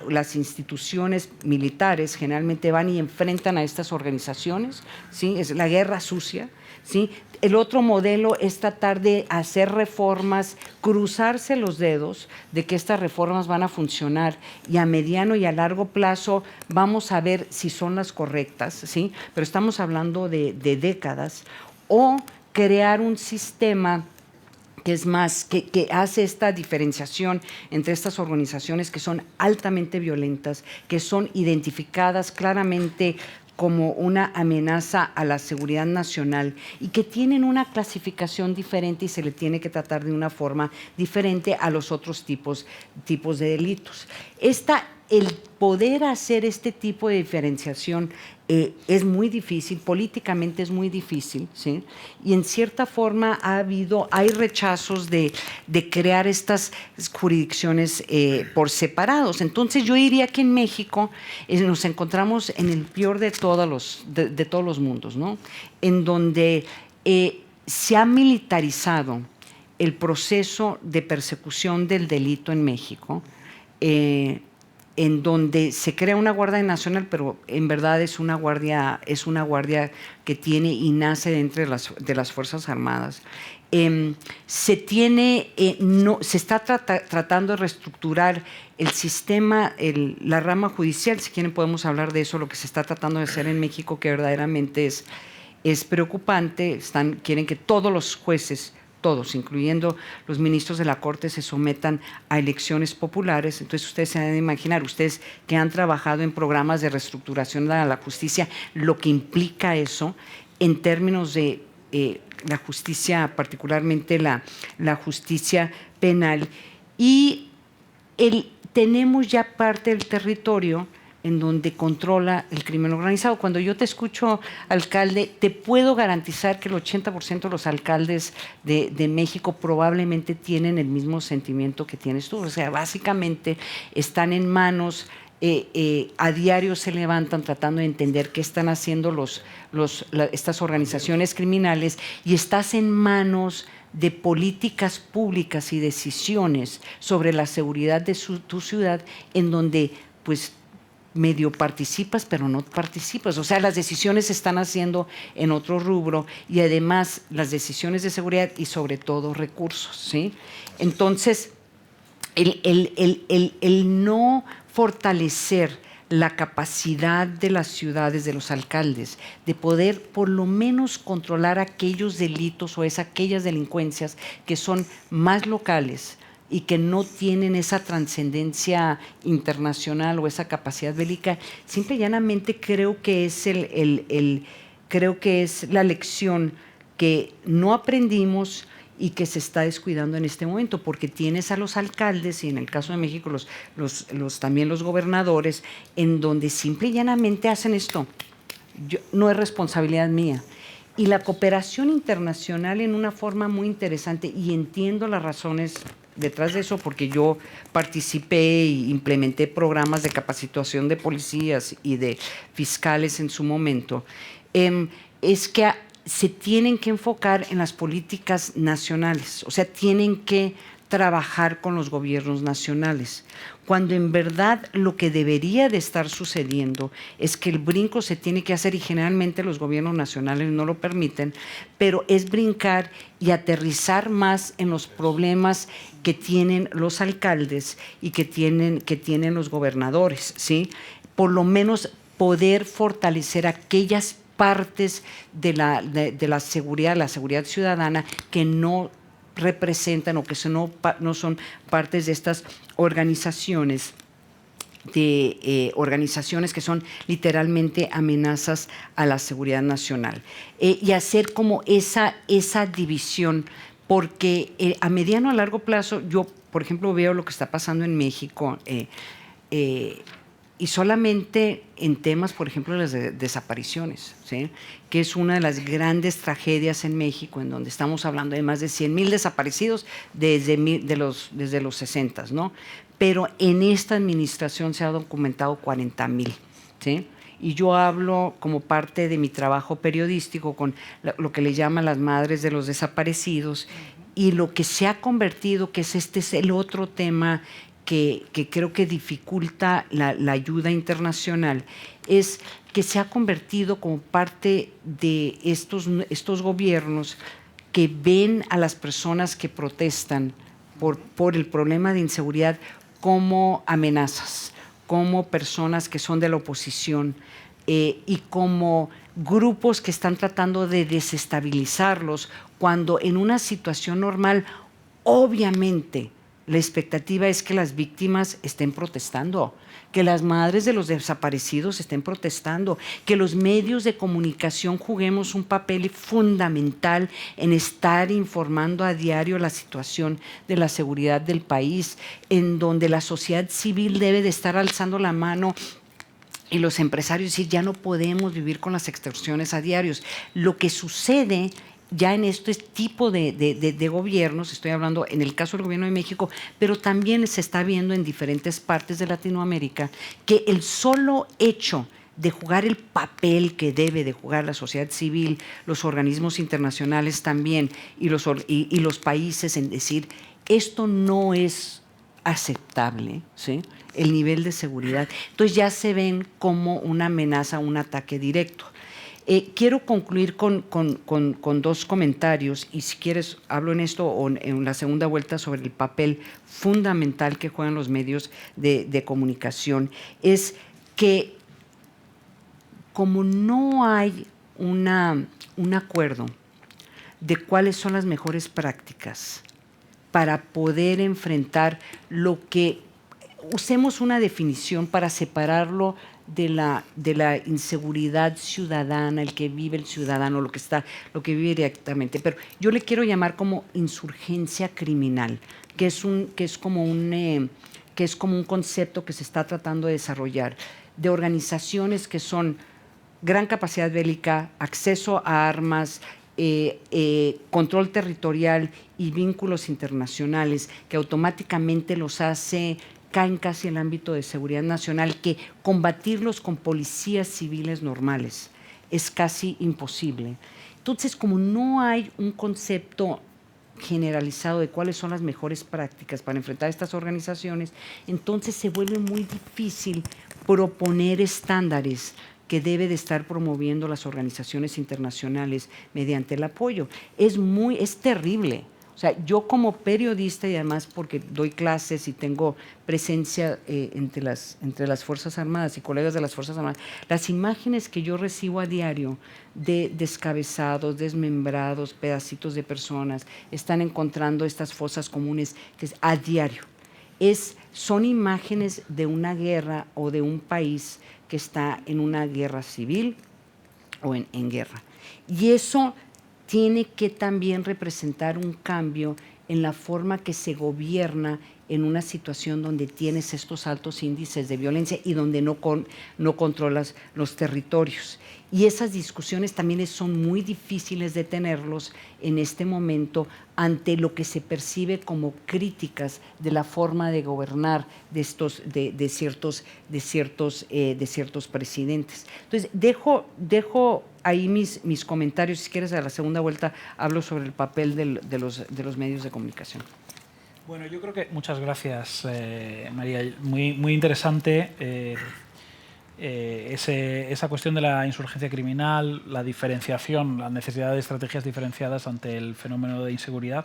las instituciones militares generalmente van y enfrentan a estas organizaciones, ¿sí? Es la guerra sucia, ¿sí? El otro modelo es tratar de hacer reformas, cruzarse los dedos de que estas reformas van a funcionar y a mediano y a largo plazo vamos a ver si son las correctas, ¿sí? Pero estamos hablando de décadas, o crear un sistema que es más, que hace esta diferenciación entre estas organizaciones que son altamente violentas, que son identificadas claramente como una amenaza a la seguridad nacional y que tienen una clasificación diferente y se le tiene que tratar de una forma diferente a los otros tipos de delitos. el poder hacer este tipo de diferenciación es muy difícil, políticamente es muy difícil, ¿sí? Y en cierta forma hay rechazos de crear estas jurisdicciones por separados. Entonces yo diría que en México nos encontramos en el peor de todos los mundos, ¿no? En donde se ha militarizado el proceso de persecución del delito en México, en donde se crea una Guardia Nacional, pero en verdad es una guardia que tiene y nace dentro de las Fuerzas Armadas. Se está tratando de reestructurar el sistema, la rama judicial, si quieren podemos hablar de eso, lo que se está tratando de hacer en México, que verdaderamente es preocupante. Quieren que todos los jueces, todos, incluyendo los ministros de la Corte, se sometan a elecciones populares. Entonces ustedes se deben imaginar, ustedes que han trabajado en programas de reestructuración de la justicia, lo que implica eso en términos de la justicia, particularmente la justicia penal. Y tenemos ya parte del territorio en donde controla el crimen organizado. Cuando yo te escucho, alcalde, te puedo garantizar que el 80% de los alcaldes de México probablemente tienen el mismo sentimiento que tienes tú. O sea, básicamente están en manos, a diario se levantan tratando de entender qué están haciendo estas organizaciones criminales, y estás en manos de políticas públicas y decisiones sobre la seguridad de tu ciudad, en donde pues medio participas, pero no participas. O sea, las decisiones se están haciendo en otro rubro, y además las decisiones de seguridad y sobre todo recursos, ¿sí? Entonces, el no fortalecer la capacidad de las ciudades, de los alcaldes, de poder por lo menos controlar aquellos delitos o aquellas delincuencias que son más locales y que no tienen esa trascendencia internacional o esa capacidad bélica, simple y llanamente creo que es la lección que no aprendimos y que se está descuidando en este momento, porque tienes a los alcaldes, y en el caso de México también los gobernadores, en donde simple y llanamente hacen esto. No es responsabilidad mía. Y la cooperación internacional en una forma muy interesante, y entiendo las razones detrás de eso, porque yo participé e implementé programas de capacitación de policías y de fiscales en su momento, es que se tienen que enfocar en las políticas nacionales, o sea, tienen que trabajar con los gobiernos nacionales, cuando en verdad lo que debería de estar sucediendo es que el brinco se tiene que hacer, y generalmente los gobiernos nacionales no lo permiten, pero es brincar y aterrizar más en los problemas que tienen los alcaldes y que tienen los gobernadores, ¿sí? Por lo menos poder fortalecer aquellas partes de la seguridad ciudadana que no representan o que no son partes de estas organizaciones, organizaciones que son literalmente amenazas a la seguridad nacional, y hacer como esa división, porque a mediano a largo plazo yo, por ejemplo, veo lo que está pasando en México, y solamente en temas, por ejemplo, de las desapariciones, ¿sí? Que es una de las grandes tragedias en México, en donde estamos hablando de más de 100,000 desaparecidos desde los 60, ¿no? Pero en esta administración se ha documentado 40,000, ¿sí? Y yo hablo como parte de mi trabajo periodístico con lo que le llaman las madres de los desaparecidos, y lo que se ha convertido, que es el otro tema que creo que dificulta la ayuda internacional, es que se ha convertido como parte de estos gobiernos que ven a las personas que protestan por el problema de inseguridad como amenazas, como personas que son de la oposición, y como grupos que están tratando de desestabilizarlos, cuando en una situación normal, obviamente, La expectativa es que las víctimas estén protestando, que las madres de los desaparecidos estén protestando, que los medios de comunicación juguemos un papel fundamental en estar informando a diario la situación de la seguridad del país, en donde la sociedad civil debe de estar alzando la mano y los empresarios decir, ya no podemos vivir con las extorsiones a diarios. Lo que sucede ya en este tipo de gobiernos, estoy hablando en el caso del gobierno de México, pero también se está viendo en diferentes partes de Latinoamérica, que el solo hecho de jugar el papel que debe de jugar la sociedad civil, los organismos internacionales también, y los países en decir, esto no es aceptable, ¿sí?, el nivel de seguridad. Entonces ya se ven como una amenaza, un ataque directo. Quiero concluir con dos comentarios, y si quieres hablo en esto o en la segunda vuelta sobre el papel fundamental que juegan los medios de comunicación. Es que como no hay un acuerdo de cuáles son las mejores prácticas para poder enfrentar lo que, usemos una definición para separarlo de la inseguridad ciudadana, el que vive el ciudadano, lo que vive directamente, pero yo le quiero llamar como insurgencia criminal, que es como un concepto que se está tratando de desarrollar, de organizaciones que son gran capacidad bélica, acceso a armas, control territorial y vínculos internacionales, que automáticamente los caen casi en el ámbito de seguridad nacional, que combatirlos con policías civiles normales es casi imposible. Entonces, como no hay un concepto generalizado de cuáles son las mejores prácticas para enfrentar estas organizaciones, entonces se vuelve muy difícil proponer estándares que debe de estar promoviendo las organizaciones internacionales mediante el apoyo. Es terrible. O sea, yo como periodista, y además porque doy clases y tengo presencia entre las Fuerzas Armadas y colegas de las Fuerzas Armadas, las imágenes que yo recibo a diario de descabezados, desmembrados, pedacitos de personas, están encontrando estas fosas comunes a diario. Son imágenes de una guerra o de un país que está en una guerra civil o en guerra. Y eso tiene que también representar un cambio en la forma que se gobierna en una situación donde tienes estos altos índices de violencia y donde no controlas los territorios. Y esas discusiones también son muy difíciles de tenerlos en este momento ante lo que se percibe como críticas de la forma de gobernar de ciertos presidentes. Entonces, dejo ahí mis comentarios. Si quieres, a la segunda vuelta hablo sobre el papel de los medios de comunicación. Bueno, yo creo que muchas gracias, María. Muy interesante esa cuestión de la insurgencia criminal, la diferenciación, la necesidad de estrategias diferenciadas ante el fenómeno de inseguridad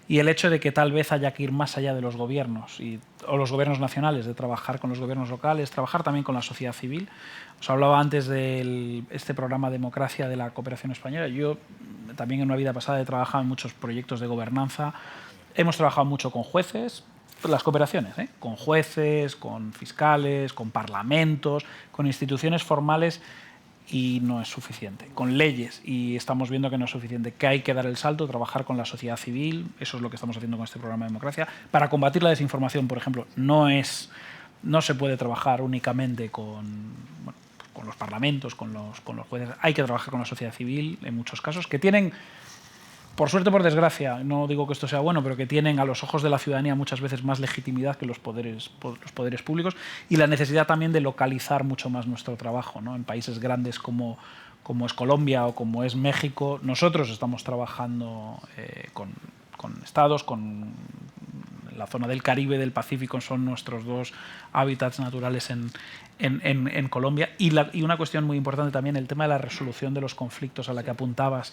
y el hecho de que tal vez haya que ir más allá de los gobiernos o los gobiernos nacionales, de trabajar con los gobiernos locales, trabajar también con la sociedad civil. Os hablaba antes de este programa Democracia de la Cooperación Española. Yo también en una vida pasada he trabajado en muchos proyectos de gobernanza. Hemos trabajado mucho con jueces, las cooperaciones, con jueces, con fiscales, con parlamentos, con instituciones formales, y no es suficiente. Con leyes, y estamos viendo que no es suficiente, que hay que dar el salto, trabajar con la sociedad civil. Eso es lo que estamos haciendo con este programa de Democracia. Para combatir la desinformación, por ejemplo, no se puede trabajar únicamente con los parlamentos, con los jueces. Hay que trabajar con la sociedad civil en muchos casos, que tienen, por suerte o por desgracia, no digo que esto sea bueno, pero que tienen a los ojos de la ciudadanía muchas veces más legitimidad que los poderes públicos, y la necesidad también de localizar mucho más nuestro trabajo, ¿no? En países grandes como es Colombia o como es México, nosotros estamos trabajando con estados, con la zona del Caribe, del Pacífico, son nuestros dos hábitats naturales en Colombia. Y una cuestión muy importante también, el tema de la resolución de los conflictos a la que apuntabas.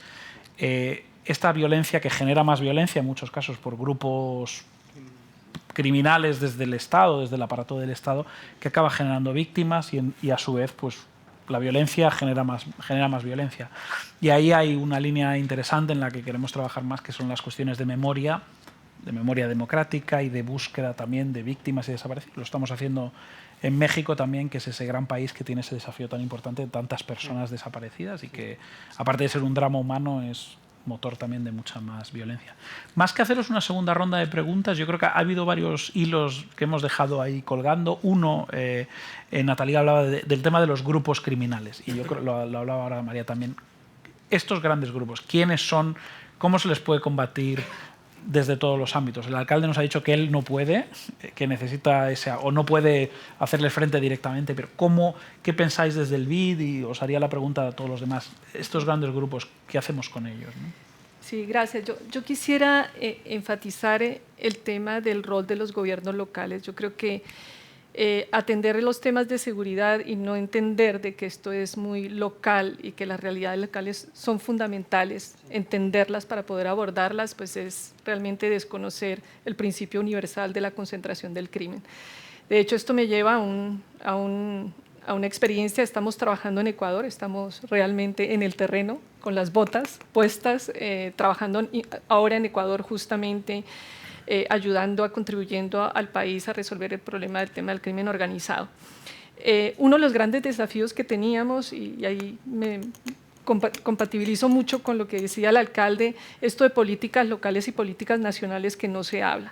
Esta violencia que genera más violencia en muchos casos por grupos criminales desde el Estado, desde el aparato del Estado, que acaba generando víctimas y a su vez pues la violencia genera más violencia. Y ahí hay una línea interesante en la que queremos trabajar más, que son las cuestiones de memoria, de memoria democrática y de búsqueda también de víctimas y desaparecidos. Lo estamos haciendo en México también, que es ese gran país que tiene ese desafío tan importante de tantas personas desaparecidas y que, aparte de ser un drama humano, es motor también de mucha más violencia. Más que haceros una segunda ronda de preguntas, yo creo que ha habido varios hilos que hemos dejado ahí colgando. Uno, Natalia hablaba del tema de los grupos criminales, y yo creo lo hablaba ahora María también. Estos grandes grupos, ¿quiénes son? ¿Cómo se les puede combatir desde todos los ámbitos? El alcalde nos ha dicho que él no puede, que necesita o no puede hacerle frente directamente, pero ¿qué pensáis desde el BID? Y os haría la pregunta a todos los demás. Estos grandes grupos, ¿qué hacemos con ellos, ¿no? Sí, gracias. Yo quisiera enfatizar el tema del rol de los gobiernos locales. Yo creo que atender los temas de seguridad y no entender de que esto es muy local y que las realidades locales son fundamentales, entenderlas para poder abordarlas, pues es realmente desconocer el principio universal de la concentración del crimen. De hecho, esto me lleva a una experiencia. Estamos trabajando en Ecuador, estamos realmente en el terreno, con las botas puestas, trabajando ahora en Ecuador justamente, ayudando, contribuyendo al país a resolver el problema del tema del crimen organizado. Uno de los grandes desafíos que teníamos, y ahí me compatibilizo mucho con lo que decía el alcalde, esto de políticas locales y políticas nacionales que no se hablan.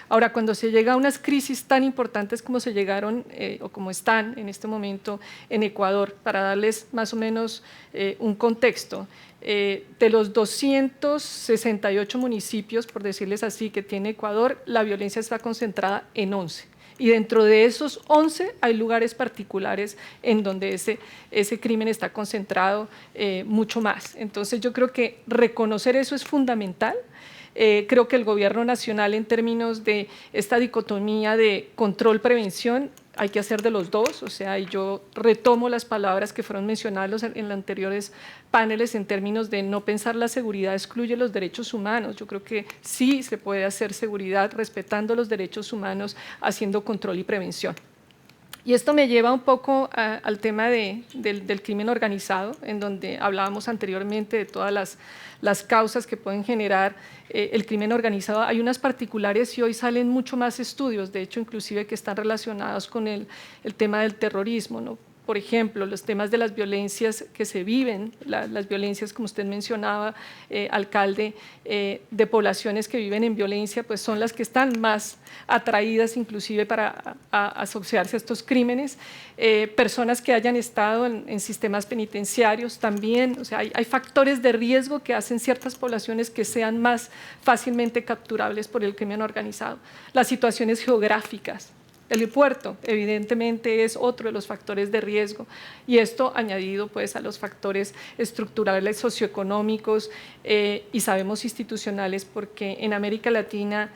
Ahora, cuando se llega a unas crisis tan importantes como se llegaron o como están en este momento en Ecuador, para darles más o menos un contexto, de los 268 municipios, por decirles así, que tiene Ecuador, la violencia está concentrada en 11. Y dentro de esos 11 hay lugares particulares en donde ese crimen está concentrado mucho más. Entonces yo creo que reconocer eso es fundamental. Creo que el gobierno nacional, en términos de esta dicotomía de control-prevención, hay que hacer de los dos. O sea, y yo retomo las palabras que fueron mencionadas en los anteriores paneles en términos de no pensar la seguridad excluye los derechos humanos. Yo creo que sí se puede hacer seguridad respetando los derechos humanos, haciendo control y prevención. Y esto me lleva un poco al tema del crimen organizado, en donde hablábamos anteriormente de todas las causas que pueden generar el crimen organizado. Hay unas particulares y hoy salen mucho más estudios, de hecho, inclusive que están relacionados con el tema del terrorismo, ¿no? Por ejemplo, los temas de las violencias que se viven, las violencias, como usted mencionaba, alcalde, de poblaciones que viven en violencia, pues son las que están más atraídas inclusive para asociarse a estos crímenes. Personas que hayan estado en sistemas penitenciarios también, o sea, hay factores de riesgo que hacen ciertas poblaciones que sean más fácilmente capturables por el crimen organizado. Las situaciones geográficas. El puerto, evidentemente, es otro de los factores de riesgo, y esto añadido pues, a los factores estructurales socioeconómicos y sabemos institucionales, porque en América Latina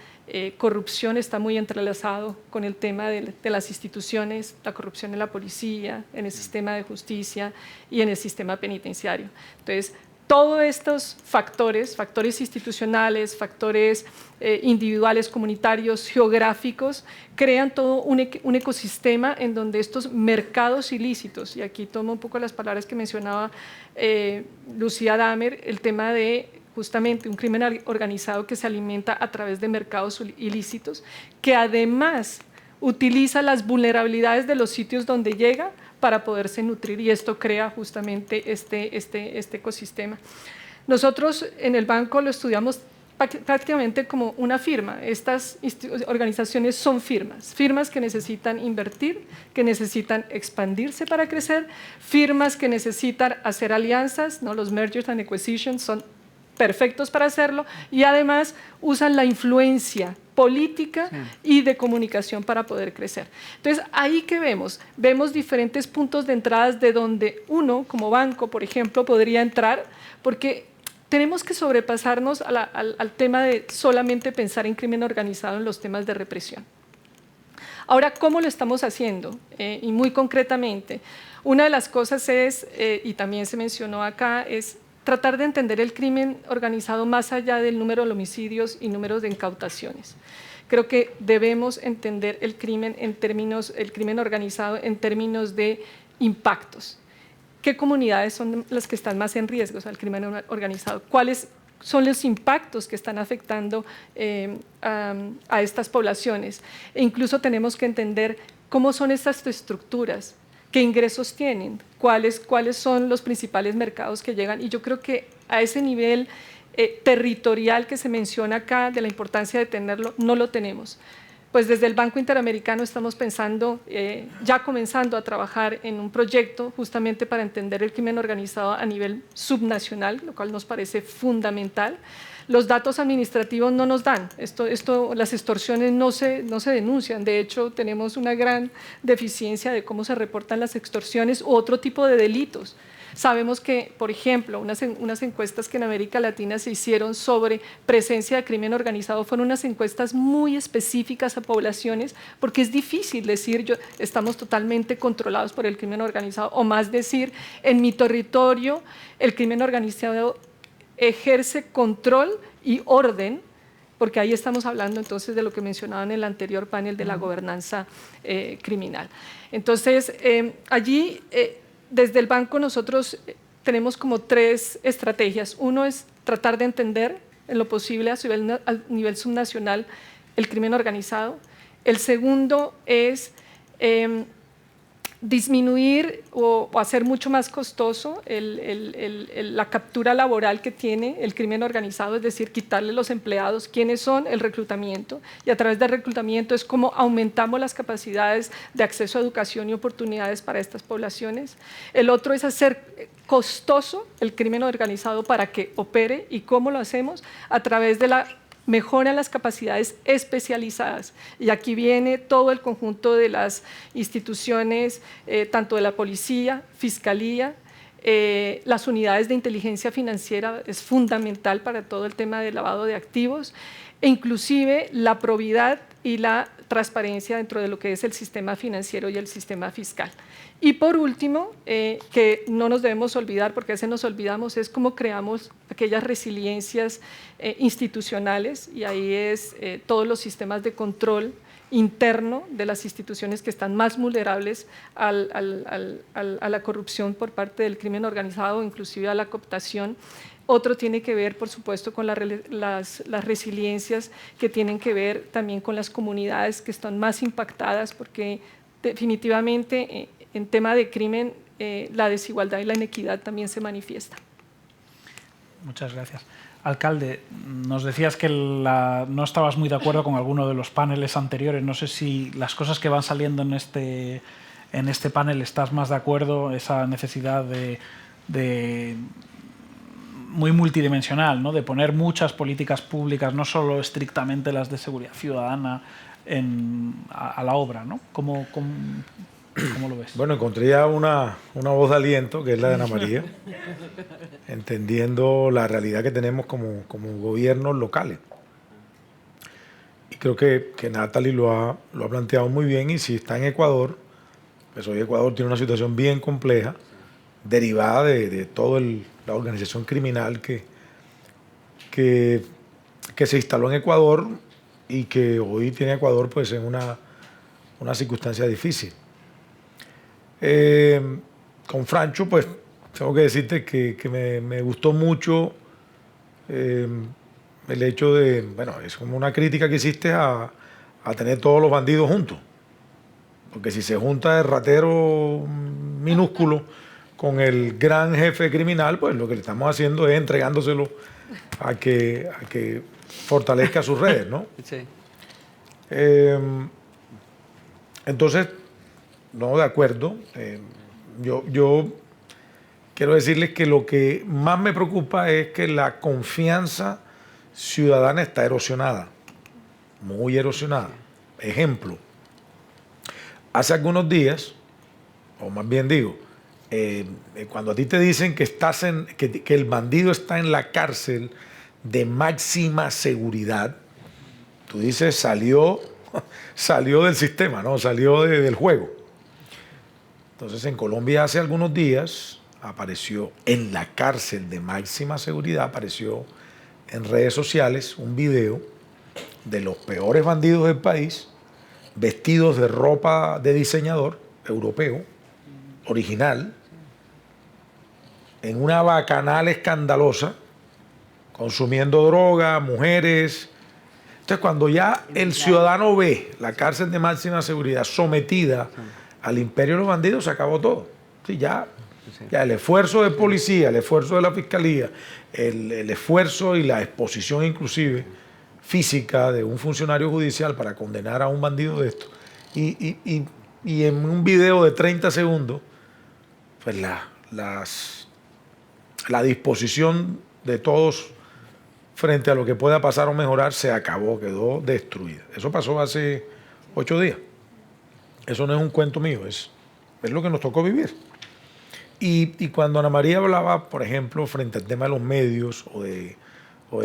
corrupción está muy entrelazado con el tema de las instituciones, la corrupción en la policía, en el sistema de justicia y en el sistema penitenciario. Entonces, todos estos factores institucionales, factores individuales, comunitarios, geográficos, crean todo un ecosistema en donde estos mercados ilícitos, y aquí tomo un poco las palabras que mencionaba Lucía Damer, el tema de justamente un crimen organizado que se alimenta a través de mercados ilícitos, que además utiliza las vulnerabilidades de los sitios donde llega para poderse nutrir, y esto crea justamente este ecosistema. Nosotros en el banco lo estudiamos prácticamente como una firma. Estas organizaciones son firmas que necesitan invertir, que necesitan expandirse para crecer, firmas que necesitan hacer alianzas, ¿no? Los mergers and acquisitions son perfectos para hacerlo, y además usan la influencia política y de comunicación para poder crecer. Entonces, ahí que vemos diferentes puntos de entrada de donde uno, como banco, por ejemplo, podría entrar, porque tenemos que sobrepasarnos al tema de solamente pensar en crimen organizado en los temas de represión. Ahora, ¿cómo lo estamos haciendo? Y muy concretamente, una de las cosas es, y también se mencionó acá, es tratar de entender el crimen organizado más allá del número de homicidios y números de incautaciones. Creo que debemos entender el crimen organizado en términos de impactos. ¿Qué comunidades son las que están más en riesgo al crimen organizado? ¿Cuáles son los impactos que están afectando a estas poblaciones. E incluso tenemos que entender cómo son estas estructuras, qué ingresos tienen, cuáles son los principales mercados que llegan. Y yo creo que a ese nivel territorial que se menciona acá, de la importancia de tenerlo, no lo tenemos. Pues desde el Banco Interamericano estamos pensando, ya comenzando a trabajar en un proyecto justamente para entender el crimen organizado a nivel subnacional, lo cual nos parece fundamental. Los datos administrativos no nos dan, las extorsiones no se denuncian, de hecho tenemos una gran deficiencia de cómo se reportan las extorsiones u otro tipo de delitos. Sabemos que, por ejemplo, unas encuestas que en América Latina se hicieron sobre presencia de crimen organizado fueron unas encuestas muy específicas a poblaciones, porque es difícil decir estamos totalmente controlados por el crimen organizado, o más decir en mi territorio el crimen organizado ejerce control y orden, porque ahí estamos hablando entonces de lo que mencionaba en el anterior panel de la gobernanza criminal. Entonces, allí desde el banco nosotros tenemos como 3 estrategias. Uno es tratar de entender en lo posible a nivel subnacional el crimen organizado. El segundo es disminuir o hacer mucho más costoso la captura laboral que tiene el crimen organizado, es decir, quitarle los empleados, quiénes son, el reclutamiento, y a través del reclutamiento es cómo aumentamos las capacidades de acceso a educación y oportunidades para estas poblaciones. El otro es hacer costoso el crimen organizado para que opere, y cómo lo hacemos a través de la mejora las capacidades especializadas, y aquí viene todo el conjunto de las instituciones, tanto de la policía, fiscalía, las unidades de inteligencia financiera es fundamental para todo el tema del lavado de activos, e inclusive la probidad y la transparencia dentro de lo que es el sistema financiero y el sistema fiscal. Y por último, que no nos debemos olvidar, porque a veces nos olvidamos, es cómo creamos aquellas resiliencias institucionales, y ahí es todos los sistemas de control interno de las instituciones que están más vulnerables a la corrupción por parte del crimen organizado, inclusive a la cooptación. Otro tiene que ver, por supuesto, con las resiliencias que tienen que ver también con las comunidades que están más impactadas, porque definitivamente en tema de crimen la desigualdad y la inequidad también se manifiesta. Muchas gracias. Alcalde, nos decías que no estabas muy de acuerdo con alguno de los paneles anteriores. No sé si las cosas que van saliendo en este panel estás más de acuerdo, esa necesidad de muy multidimensional, ¿no? De poner muchas políticas públicas, no solo estrictamente las de seguridad ciudadana, a la obra, ¿no? ¿Cómo lo ves? Bueno, encontré ya una voz de aliento, que es la de Ana María, entendiendo la realidad que tenemos como gobiernos locales. Y creo que Natalie lo ha planteado muy bien, y si está en Ecuador, pues hoy Ecuador tiene una situación bien compleja, derivada de toda la organización criminal que se instaló en Ecuador, y que hoy tiene Ecuador pues en una circunstancia difícil. Con Francho, pues tengo que decirte que me gustó mucho el hecho de, bueno, es como una crítica que hiciste a tener todos los bandidos juntos, porque si se junta el ratero minúsculo con el gran jefe criminal, pues lo que le estamos haciendo es entregándoselo a que fortalezca sus redes, ¿no? Sí. Entonces, no, de acuerdo. Yo quiero decirles que lo que más me preocupa es que la confianza ciudadana está erosionada, muy erosionada. Ejemplo, hace algunos días, o más bien digo, cuando a ti te dicen que el bandido está en la cárcel de máxima seguridad, tú dices, salió del sistema, ¿no? Salió del juego. Entonces, en Colombia hace algunos días apareció en la cárcel de máxima seguridad, apareció en redes sociales un video de los peores bandidos del país, vestidos de ropa de diseñador europeo, original, en una bacanal escandalosa, consumiendo droga, mujeres. Entonces, cuando ya el ciudadano ve la cárcel de máxima seguridad sometida al imperio de los bandidos, se acabó todo. Sí, ya el esfuerzo de policía, el esfuerzo de la fiscalía, el esfuerzo y la exposición inclusive física de un funcionario judicial para condenar a un bandido de esto, y en un video de 30 segundos, pues la disposición de todos frente a lo que pueda pasar o mejorar se acabó, quedó destruida. Eso pasó hace 8 días. Eso no es un cuento mío, es lo que nos tocó vivir. Y cuando Ana María hablaba, por ejemplo, frente al tema de los medios o de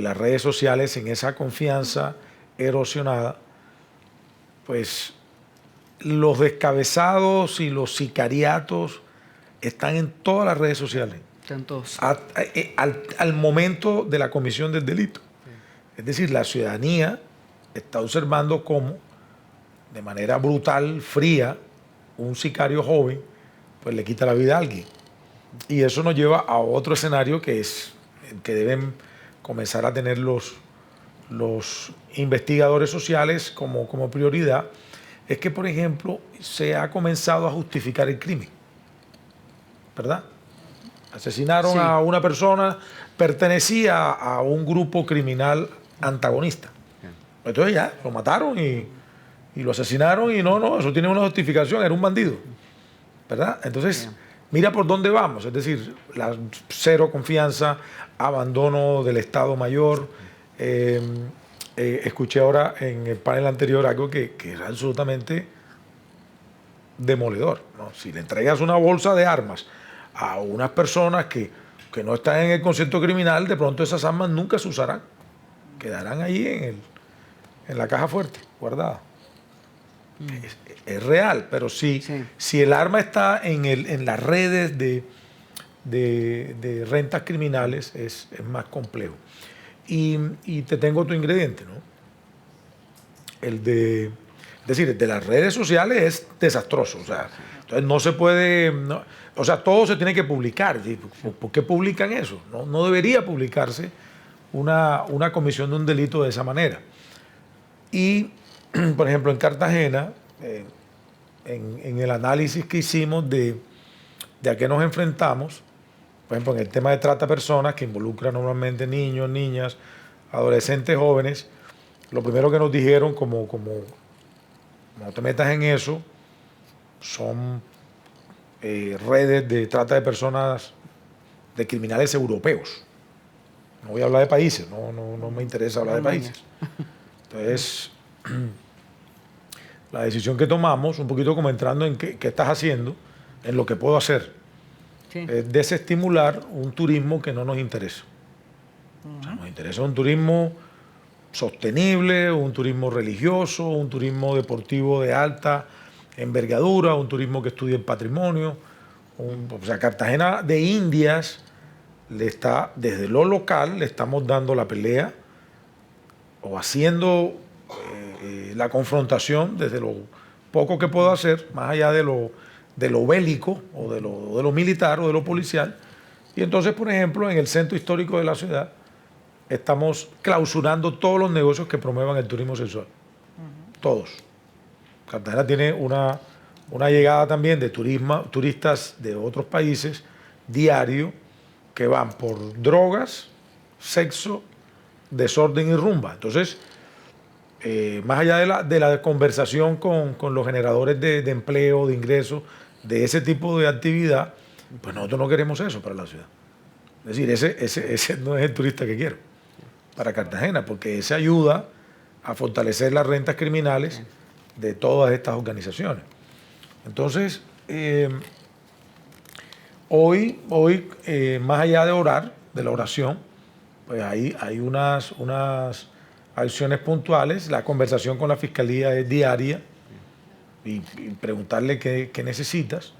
las redes sociales, en esa confianza erosionada, pues los descabezados y los sicariatos están en todas las redes sociales. Están todos. Al momento de la comisión del delito. Es decir, la ciudadanía está observando cómo, de manera brutal, fría, un sicario joven pues le quita la vida a alguien. Y eso nos lleva a otro escenario que es el que deben comenzar a tener los investigadores sociales como prioridad, es que, por ejemplo, se ha comenzado a justificar el crimen, ¿verdad? Asesinaron a una persona, pertenecía a un grupo criminal antagonista. Entonces ya, lo mataron y lo asesinaron y no, eso tiene una justificación, era un bandido, ¿verdad? Entonces, mira por dónde vamos, es decir, la cero confianza, abandono del Estado Mayor. Escuché ahora en el panel anterior algo que era absolutamente demoledor, ¿no? Si le entregas una bolsa de armas a unas personas que no están en el concepto criminal, de pronto esas armas nunca se usarán, quedarán ahí en la caja fuerte, guardada. Es real, pero si el arma está en las redes de rentas criminales, es más complejo. Y te tengo otro ingrediente, ¿no? Es decir, el de las redes sociales es desastroso. O sea, entonces no se puede, o sea, todo se tiene que publicar. ¿Por qué publican eso? No debería publicarse una comisión de un delito de esa manera. Y, por ejemplo, en Cartagena, en el análisis que hicimos de a qué nos enfrentamos, por ejemplo, en el tema de trata de personas, que involucra normalmente niños, niñas, adolescentes, jóvenes, lo primero que nos dijeron, como no te metas en eso, son redes de trata de personas de criminales europeos. No voy a hablar de países, no me interesa hablar de países. Entonces, la decisión que tomamos, un poquito como entrando en qué estás haciendo, en lo que puedo hacer, es desestimular un turismo que no nos interesa. O sea, nos interesa un turismo sostenible, un turismo religioso, un turismo deportivo de alta envergadura, un turismo que estudie el patrimonio. O sea, Cartagena de Indias desde lo local, le estamos dando la pelea o haciendo la confrontación desde lo poco que puedo hacer, más allá de lo bélico o de lo militar o de lo policial. Y entonces, por ejemplo, en el centro histórico de la ciudad estamos clausurando todos los negocios que promuevan el turismo sexual. Todos. Cartagena tiene una llegada también de turistas de otros países diario que van por drogas, sexo, desorden y rumba. Entonces, más allá de la conversación con los generadores de empleo, de ingresos, de ese tipo de actividad, pues nosotros no queremos eso para la ciudad. Es decir, ese no es el turista que quiero para Cartagena, porque ese ayuda a fortalecer las rentas criminales de todas estas organizaciones. Entonces, hoy más allá de orar, de la oración, pues hay unas acciones puntuales. La conversación con la Fiscalía es diaria y preguntarle qué necesitas.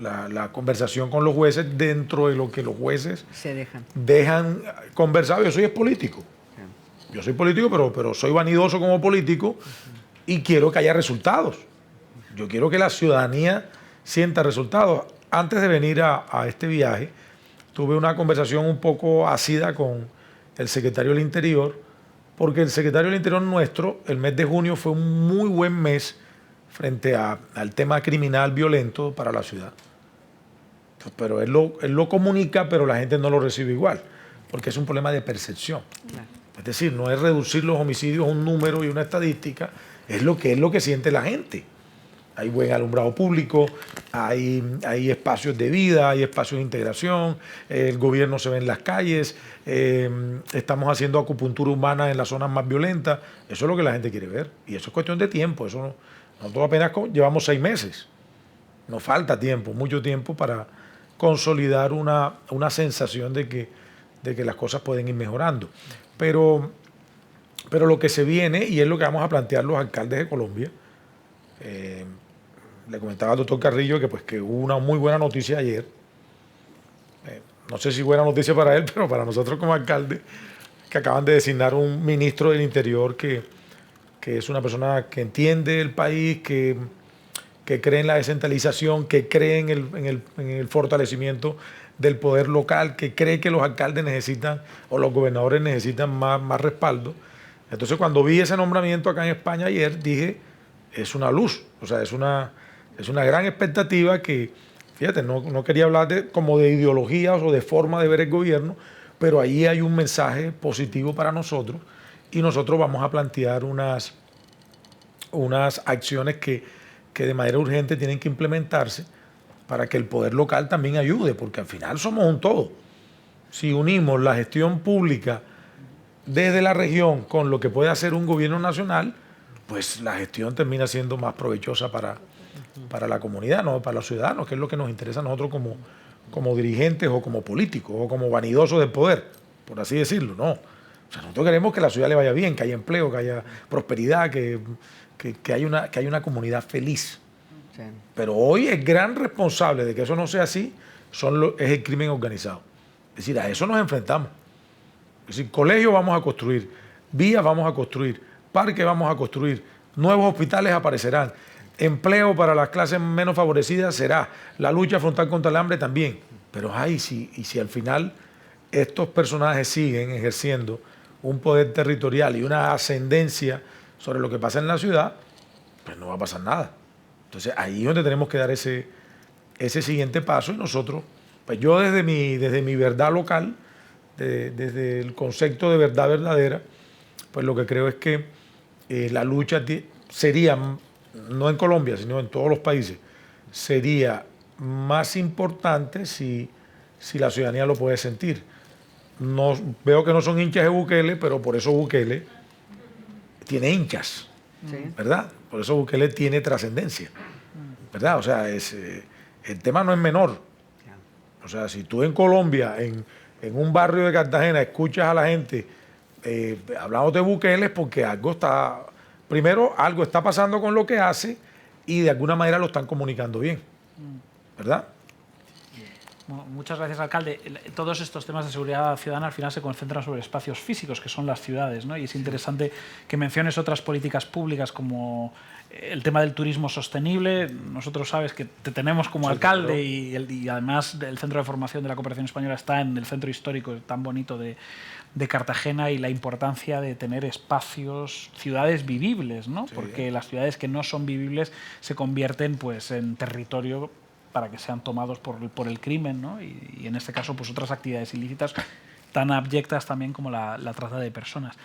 La conversación con los jueces dentro de lo que los jueces se dejan conversar. Yo soy político. Yo soy político, pero soy vanidoso como político y quiero que haya resultados. Yo quiero que la ciudadanía sienta resultados. Antes de venir a este viaje, tuve una conversación un poco ácida con el secretario del Interior, porque el secretario del Interior nuestro, el mes de junio fue un muy buen mes frente al tema criminal violento para la ciudad. Entonces, pero él lo comunica, pero la gente no lo recibe igual, porque es un problema de percepción. Claro. Es decir, no es reducir los homicidios a un número y una estadística, es lo que siente la gente. Hay buen alumbrado público, hay espacios de vida, hay espacios de integración, el gobierno se ve en las calles, estamos haciendo acupuntura humana en las zonas más violentas. Eso es lo que la gente quiere ver. Y eso es cuestión de tiempo. Nosotros apenas llevamos 6 meses. Nos falta tiempo, mucho tiempo para consolidar una sensación de que las cosas pueden ir mejorando. Pero lo que se viene, y es lo que vamos a plantear los alcaldes de Colombia, le comentaba al doctor Carrillo que hubo una muy buena noticia ayer. No sé si buena noticia para él, pero para nosotros como alcalde, que acaban de designar un ministro del Interior que es una persona que entiende el país, que cree en la descentralización, que cree en el fortalecimiento del poder local, que cree que los alcaldes necesitan, o los gobernadores necesitan más respaldo. Entonces, cuando vi ese nombramiento acá en España ayer, dije, es una luz, o sea, es una gran expectativa que, fíjate, no quería hablar como de ideologías o de forma de ver el gobierno, pero ahí hay un mensaje positivo para nosotros y nosotros vamos a plantear unas acciones que de manera urgente tienen que implementarse para que el poder local también ayude, porque al final somos un todo. Si unimos la gestión pública desde la región con lo que puede hacer un gobierno nacional, pues la gestión termina siendo más provechosa para la comunidad, ¿no? Para los ciudadanos, que es lo que nos interesa a nosotros como dirigentes o como políticos o como vanidosos del poder, por así decirlo, ¿no? O sea, nosotros queremos que la ciudad le vaya bien, que haya empleo, que haya prosperidad, que haya una comunidad feliz. Sí. Pero hoy el gran responsable de que eso no sea así es el crimen organizado. Es decir, a eso nos enfrentamos. Es decir, colegios vamos a construir, vías vamos a construir, parques vamos a construir, nuevos hospitales aparecerán, empleo para las clases menos favorecidas será, la lucha frontal contra el hambre también. Pero si al final estos personajes siguen ejerciendo un poder territorial y una ascendencia sobre lo que pasa en la ciudad, pues no va a pasar nada. Entonces ahí es donde tenemos que dar ese siguiente paso y nosotros, pues yo desde mi verdad local, desde el concepto de verdad verdadera, pues lo que creo es que la lucha sería, no en Colombia, sino en todos los países, sería más importante si la ciudadanía lo puede sentir. No, veo que no son hinchas de Bukele, pero por eso Bukele tiene hinchas, Sí. ¿verdad? Por eso Bukele tiene trascendencia, ¿verdad? O sea, el tema no es menor. O sea, si tú en Colombia, en un barrio de Cartagena, escuchas a la gente hablando de Bukele, es porque algo está pasando con lo que hace y de alguna manera lo están comunicando bien, ¿verdad? Bueno, muchas gracias, alcalde. Todos estos temas de seguridad ciudadana al final se concentran sobre espacios físicos, que son las ciudades, ¿no? Y es interesante que menciones otras políticas públicas como el tema del turismo sostenible. Nosotros sabes que te tenemos como alcalde y además el Centro de Formación de la Cooperación Española está en el centro histórico tan bonito de Cartagena, y la importancia de tener espacios, ciudades vivibles, ¿no? Sí. Porque las ciudades que no son vivibles se convierten pues en territorio para que sean tomados por el crimen, ¿no? Y en este caso pues otras actividades ilícitas tan abyectas también como la trata de personas.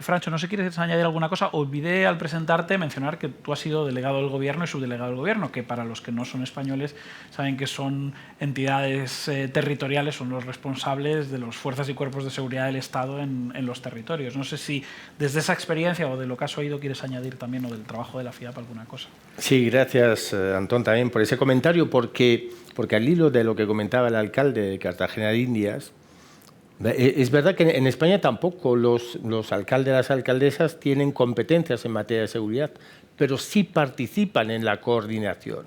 Francho, no sé si quieres añadir alguna cosa. Olvidé al presentarte mencionar que tú has sido delegado del gobierno y subdelegado del gobierno, que para los que no son españoles saben que son entidades territoriales, son los responsables de las fuerzas y cuerpos de seguridad del Estado en los territorios. No sé si desde esa experiencia o de lo que has oído quieres añadir también, o del trabajo de la FIAP, alguna cosa. Sí, gracias, Antón, también por ese comentario, porque al hilo de lo que comentaba el alcalde de Cartagena de Indias, es verdad que en España tampoco los alcaldes y las alcaldesas tienen competencias en materia de seguridad, pero sí participan en la coordinación.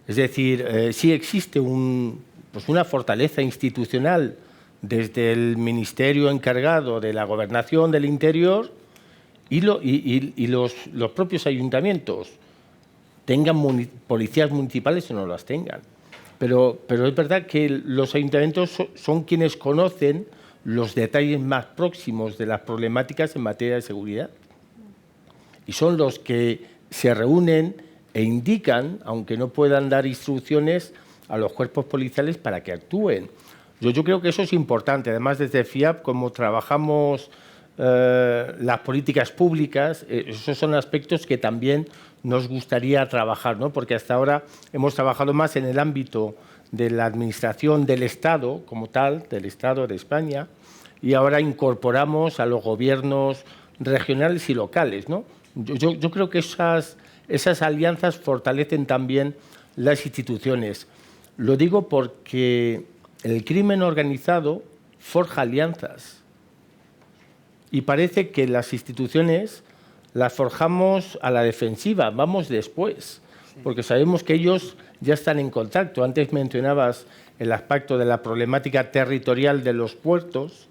Es decir, sí existe una fortaleza institucional desde el ministerio encargado de la gobernación del interior y los propios ayuntamientos, tengan policías municipales o no las tengan. Pero es verdad que los ayuntamientos son quienes conocen los detalles más próximos de las problemáticas en materia de seguridad. Y son los que se reúnen e indican, aunque no puedan dar instrucciones a los cuerpos policiales para que actúen. Yo creo que eso es importante. Además, desde FIAP, como trabajamos las políticas públicas, esos son aspectos que también nos gustaría trabajar, ¿no? Porque hasta ahora hemos trabajado más en el ámbito de la administración del Estado, como tal, del Estado de España, y ahora incorporamos a los gobiernos regionales y locales, ¿no? Yo creo que esas alianzas fortalecen también las instituciones. Lo digo porque el crimen organizado forja alianzas y parece que las instituciones las forjamos a la defensiva, vamos después, porque sabemos que ellos ya están en contacto. Antes mencionabas el aspecto de la problemática territorial de los puertos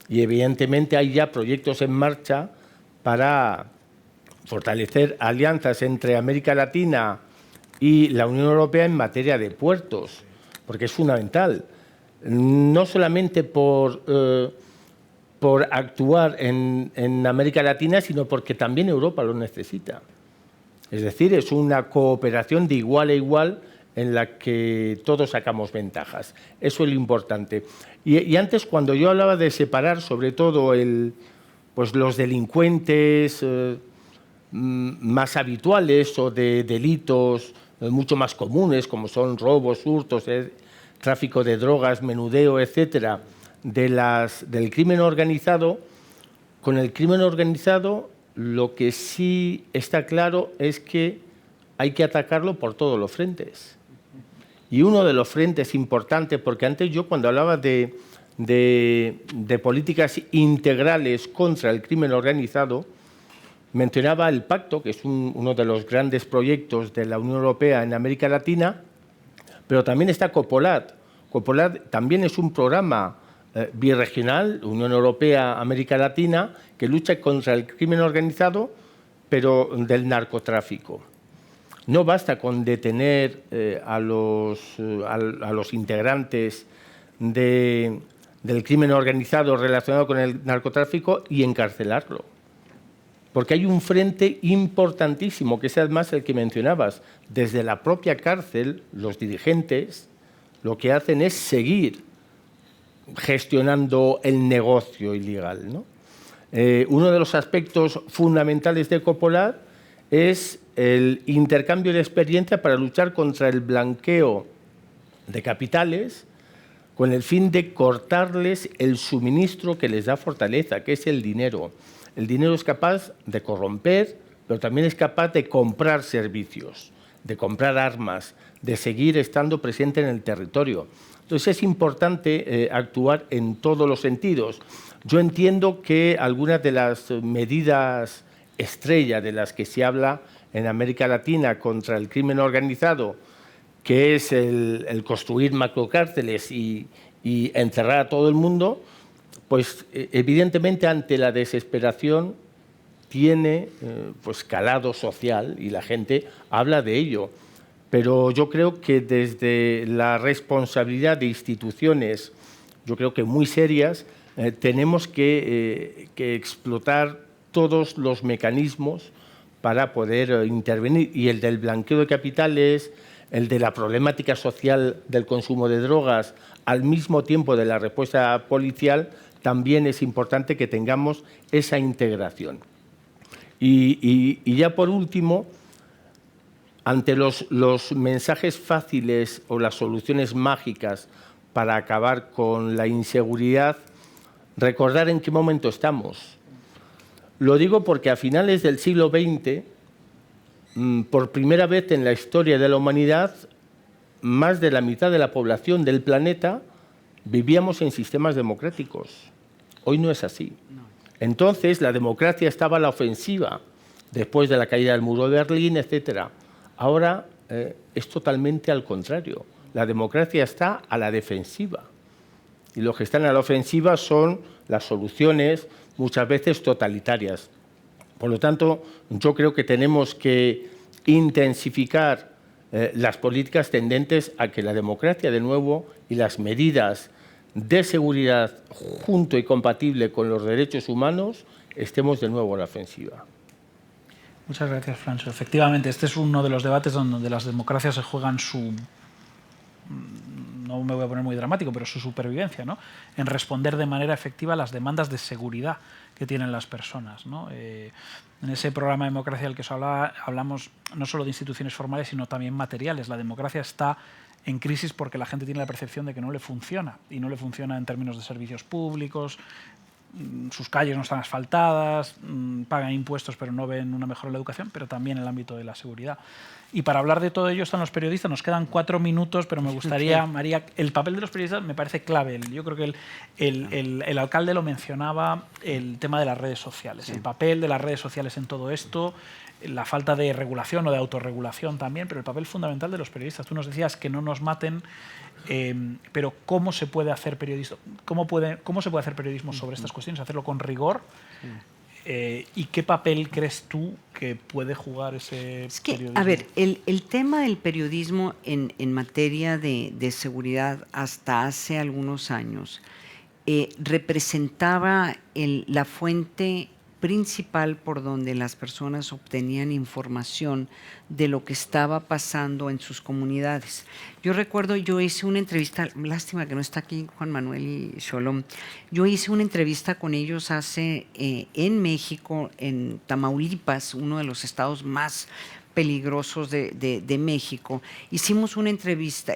y evidentemente hay ya proyectos en marcha para fortalecer alianzas entre América Latina y la Unión Europea en materia de puertos, porque es fundamental, no solamente por actuar en América Latina, sino porque también Europa lo necesita. Es decir, es una cooperación de igual a igual en la que todos sacamos ventajas. Eso es lo importante. Y antes, cuando yo hablaba de separar, sobre todo, pues los delincuentes más habituales o de delitos mucho más comunes, como son robos, hurtos, tráfico de drogas, menudeo, etcétera, del crimen organizado, con el crimen organizado lo que sí está claro es que hay que atacarlo por todos los frentes. Y uno de los frentes importantes, porque antes yo cuando hablaba de políticas integrales contra el crimen organizado, mencionaba el Pacto, que es uno de los grandes proyectos de la Unión Europea en América Latina, pero también está COPOLAT. COPOLAT también es un programa birregional, Unión Europea, América Latina, que lucha contra el crimen organizado, pero del narcotráfico. No basta con detener a los integrantes del crimen organizado relacionado con el narcotráfico y encarcelarlo. Porque hay un frente importantísimo, que es además el que mencionabas. Desde la propia cárcel, los dirigentes lo que hacen es seguir gestionando el negocio ilegal, ¿no? Uno de los aspectos fundamentales de COPOLAT es el intercambio de experiencia para luchar contra el blanqueo de capitales con el fin de cortarles el suministro que les da fortaleza, que es el dinero. El dinero es capaz de corromper, pero también es capaz de comprar servicios, de comprar armas, de seguir estando presente en el territorio. Entonces es importante actuar en todos los sentidos. Yo entiendo que algunas de las medidas estrella de las que se habla en América Latina contra el crimen organizado, que es el construir macrocárceles y encerrar a todo el mundo, pues evidentemente ante la desesperación tiene pues calado social y la gente habla de ello. Pero yo creo que desde la responsabilidad de instituciones, yo creo que muy serias, tenemos que explotar todos los mecanismos para poder intervenir. Y el del blanqueo de capitales, el de la problemática social del consumo de drogas, al mismo tiempo de la respuesta policial, también es importante que tengamos esa integración. Y ya por último, ante los mensajes fáciles o las soluciones mágicas para acabar con la inseguridad, recordar en qué momento estamos. Lo digo porque a finales del siglo XX, por primera vez en la historia de la humanidad, más de la mitad de la población del planeta vivíamos en sistemas democráticos. Hoy no es así. Entonces, la democracia estaba a la ofensiva, después de la caída del muro de Berlín, etcétera. Ahora es totalmente al contrario. La democracia está a la defensiva. Y los que están a la ofensiva son las soluciones muchas veces totalitarias. Por lo tanto, yo creo que tenemos que intensificar las políticas tendentes a que la democracia, de nuevo, y las medidas de seguridad junto y compatible con los derechos humanos, estemos de nuevo a la ofensiva. Muchas gracias, Francho. Efectivamente, este es uno de los debates donde las democracias se juegan su, no me voy a poner muy dramático, pero su supervivencia, ¿no? En responder de manera efectiva a las demandas de seguridad que tienen las personas, ¿no? En ese programa de democracia del que os hablaba, hablamos no solo de instituciones formales, sino también materiales. La democracia está en crisis porque la gente tiene la percepción de que no le funciona, y no le funciona en términos de servicios públicos, sus calles no están asfaltadas, pagan impuestos pero no ven una mejora en la educación, pero también en el ámbito de la seguridad. Y para hablar de todo ello están los periodistas. Nos quedan 4 minutos, pero me gustaría, María, el papel de los periodistas me parece clave. Yo creo que el alcalde lo mencionaba, el tema de las redes sociales, sí. El papel de las redes sociales en todo esto, la falta de regulación o de autorregulación también, pero el papel fundamental de los periodistas. Tú nos decías que no nos maten, pero ¿cómo se puede hacer periodismo? ¿Cómo se puede hacer periodismo sobre estas cuestiones? Hacerlo con rigor. ¿Y qué papel crees tú que puede jugar ese periodismo? A ver, el tema del periodismo en materia de seguridad hasta hace algunos años representaba la fuente principal por donde las personas obtenían información de lo que estaba pasando en sus comunidades. Yo recuerdo, yo hice una entrevista, lástima que no está aquí Juan Manuel y Sholom, yo hice una entrevista con ellos en México, en Tamaulipas, uno de los estados más peligrosos de México. Hicimos una entrevista,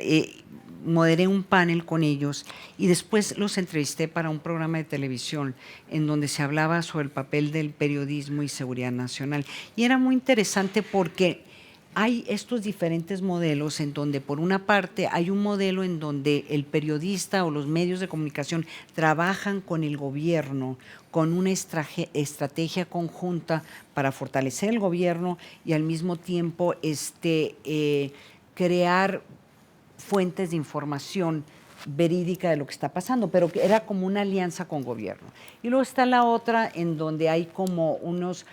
moderé un panel con ellos y después los entrevisté para un programa de televisión en donde se hablaba sobre el papel del periodismo y seguridad nacional. Y era muy interesante porque hay estos diferentes modelos en donde por una parte hay un modelo en donde el periodista o los medios de comunicación trabajan con el gobierno con una estrategia conjunta para fortalecer el gobierno y al mismo tiempo crear fuentes de información verídica de lo que está pasando, pero que era como una alianza con gobierno. Y luego está la otra en donde hay como unos,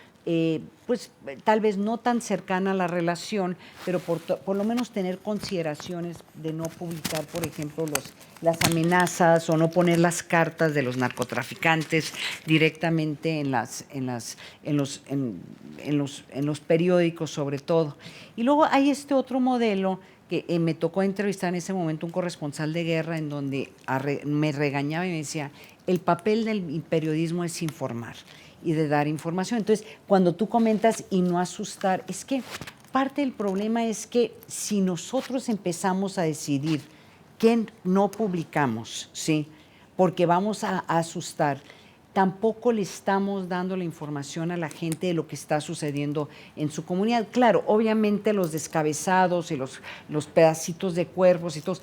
pues tal vez no tan cercana a la relación, pero por lo menos tener consideraciones de no publicar, por ejemplo, las amenazas o no poner las cartas de los narcotraficantes directamente en los periódicos sobre todo. Y luego hay este otro modelo que me tocó entrevistar en ese momento un corresponsal de guerra en donde me regañaba y me decía, el papel del periodismo es informar y de dar información. Entonces, cuando tú comentas y no asustar, es que parte del problema es que si nosotros empezamos a decidir qué no publicamos, ¿sí? Porque vamos a asustar, tampoco le estamos dando la información a la gente de lo que está sucediendo en su comunidad. Claro, obviamente los descabezados y los pedacitos de cuerpos y todo,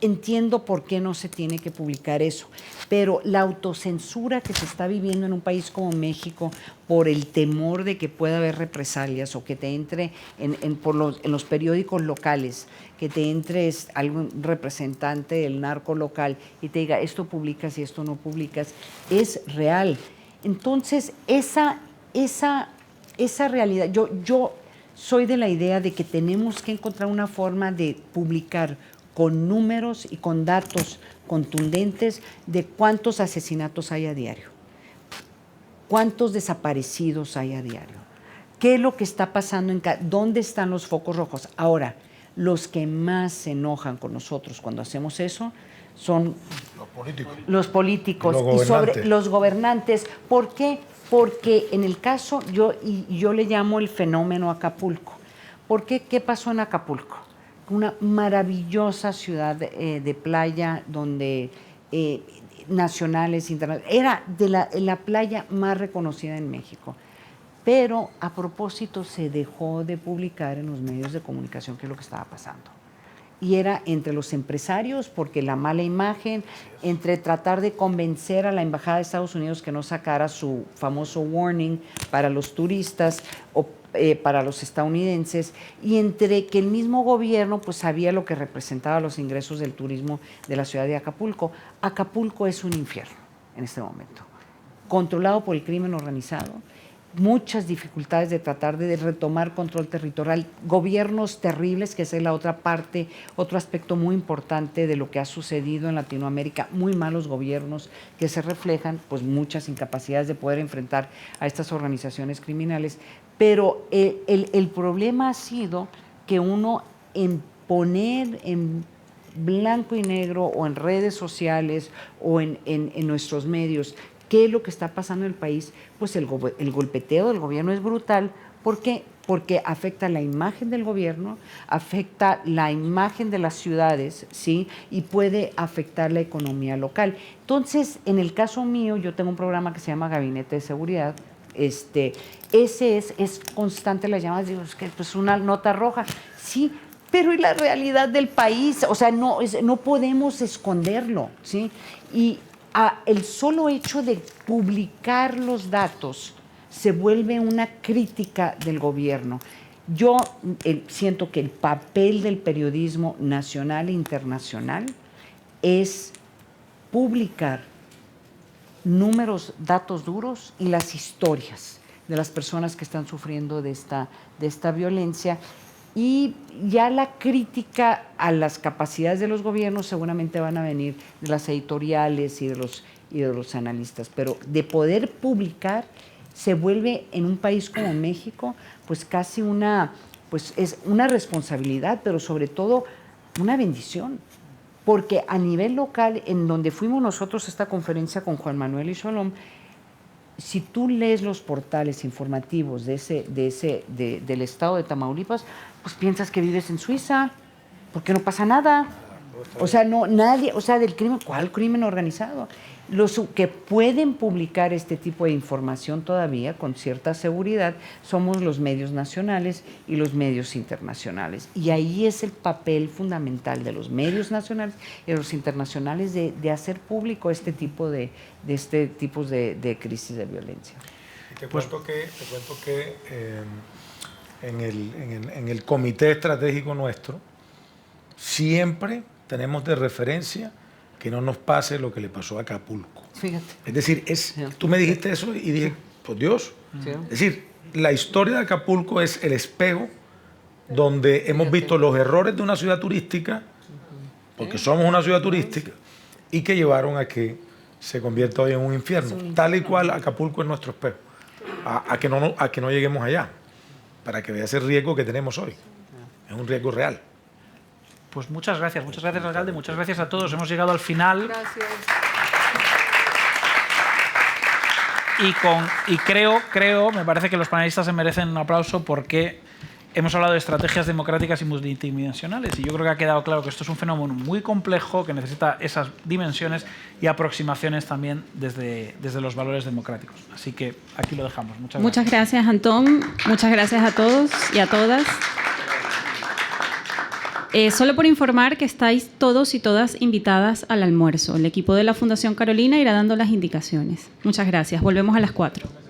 entiendo por qué no se tiene que publicar eso, pero la autocensura que se está viviendo en un país como México por el temor de que pueda haber represalias o que te entre en los periódicos locales, que te entre algún representante del narco local y te diga esto publicas y esto no publicas, es real. Entonces, esa realidad, yo soy de la idea de que tenemos que encontrar una forma de publicar con números y con datos contundentes de cuántos asesinatos hay a diario, cuántos desaparecidos hay a diario, qué es lo que está pasando, dónde están los focos rojos. Ahora, los que más se enojan con nosotros cuando hacemos eso son los políticos y sobre los gobernantes. ¿Por qué? Porque en el caso, yo le llamo el fenómeno Acapulco. ¿Por qué? ¿Qué pasó en Acapulco? Una maravillosa ciudad de playa donde nacionales, internacionales, era de la playa más reconocida en México. Pero a propósito se dejó de publicar en los medios de comunicación qué es lo que estaba pasando. Y era entre los empresarios, porque la mala imagen, entre tratar de convencer a la Embajada de Estados Unidos que no sacara su famoso warning para los turistas o para los estadounidenses, y entre que el mismo gobierno pues sabía lo que representaba los ingresos del turismo de la ciudad de Acapulco. Acapulco es un infierno en este momento, controlado por el crimen organizado, muchas dificultades de tratar de retomar control territorial, gobiernos terribles, que esa es la otra parte, otro aspecto muy importante de lo que ha sucedido en Latinoamérica, muy malos gobiernos que se reflejan, pues muchas incapacidades de poder enfrentar a estas organizaciones criminales, pero el problema ha sido que uno en poner en blanco y negro o en redes sociales o en nuestros medios qué es lo que está pasando en el país, pues el golpeteo del gobierno es brutal. ¿Por qué? Porque afecta la imagen del gobierno, afecta la imagen de las ciudades, ¿sí? Y puede afectar la economía local. Entonces, en el caso mío, yo tengo un programa que se llama Gabinete de Seguridad. Ese es constante las llamadas, digo, es que pues una nota roja. Sí, pero es la realidad del país, o sea, no podemos esconderlo, ¿sí? Y el solo hecho de publicar los datos se vuelve una crítica del gobierno. Yo siento que el papel del periodismo nacional e internacional es publicar números, datos duros y las historias de las personas que están sufriendo de esta violencia. Y ya la crítica a las capacidades de los gobiernos seguramente van a venir de las editoriales y de los analistas, pero de poder publicar se vuelve en un país como México pues casi es una responsabilidad, pero sobre todo una bendición, porque a nivel local, en donde fuimos nosotros a esta conferencia con Juan Manuel y Sholom, si tú lees los portales informativos del estado de Tamaulipas, pues piensas que vives en Suiza, porque no pasa nada. O sea, nadie, o sea, del crimen, ¿cuál crimen organizado? Los que pueden publicar este tipo de información todavía con cierta seguridad somos los medios nacionales y los medios internacionales. Y ahí es el papel fundamental de los medios nacionales y de los internacionales de hacer público este tipo de crisis de violencia. Te cuento que en el comité estratégico nuestro siempre tenemos de referencia que no nos pase lo que le pasó a Acapulco. Fíjate. Es decir, tú me dijiste eso y dije, por Dios. Sí. Es decir, la historia de Acapulco es el espejo donde hemos visto los errores de una ciudad turística, porque somos una ciudad turística, y que llevaron a que se convierta hoy en un infierno. Tal y cual Acapulco es nuestro espejo. A que no lleguemos allá, para que vea ese riesgo que tenemos hoy. Es un riesgo real. Pues muchas gracias, alcalde, muchas gracias a todos. Hemos llegado al final. Gracias. Y creo, me parece que los panelistas se merecen un aplauso porque hemos hablado de estrategias democráticas y multidimensionales y yo creo que ha quedado claro que esto es un fenómeno muy complejo que necesita esas dimensiones y aproximaciones también desde los valores democráticos. Así que aquí lo dejamos. Muchas gracias, Antón. Muchas gracias a todos y a todas. Solo por informar que estáis todos y todas invitadas al almuerzo. El equipo de la Fundación Carolina irá dando las indicaciones. Muchas gracias. Volvemos a las 4.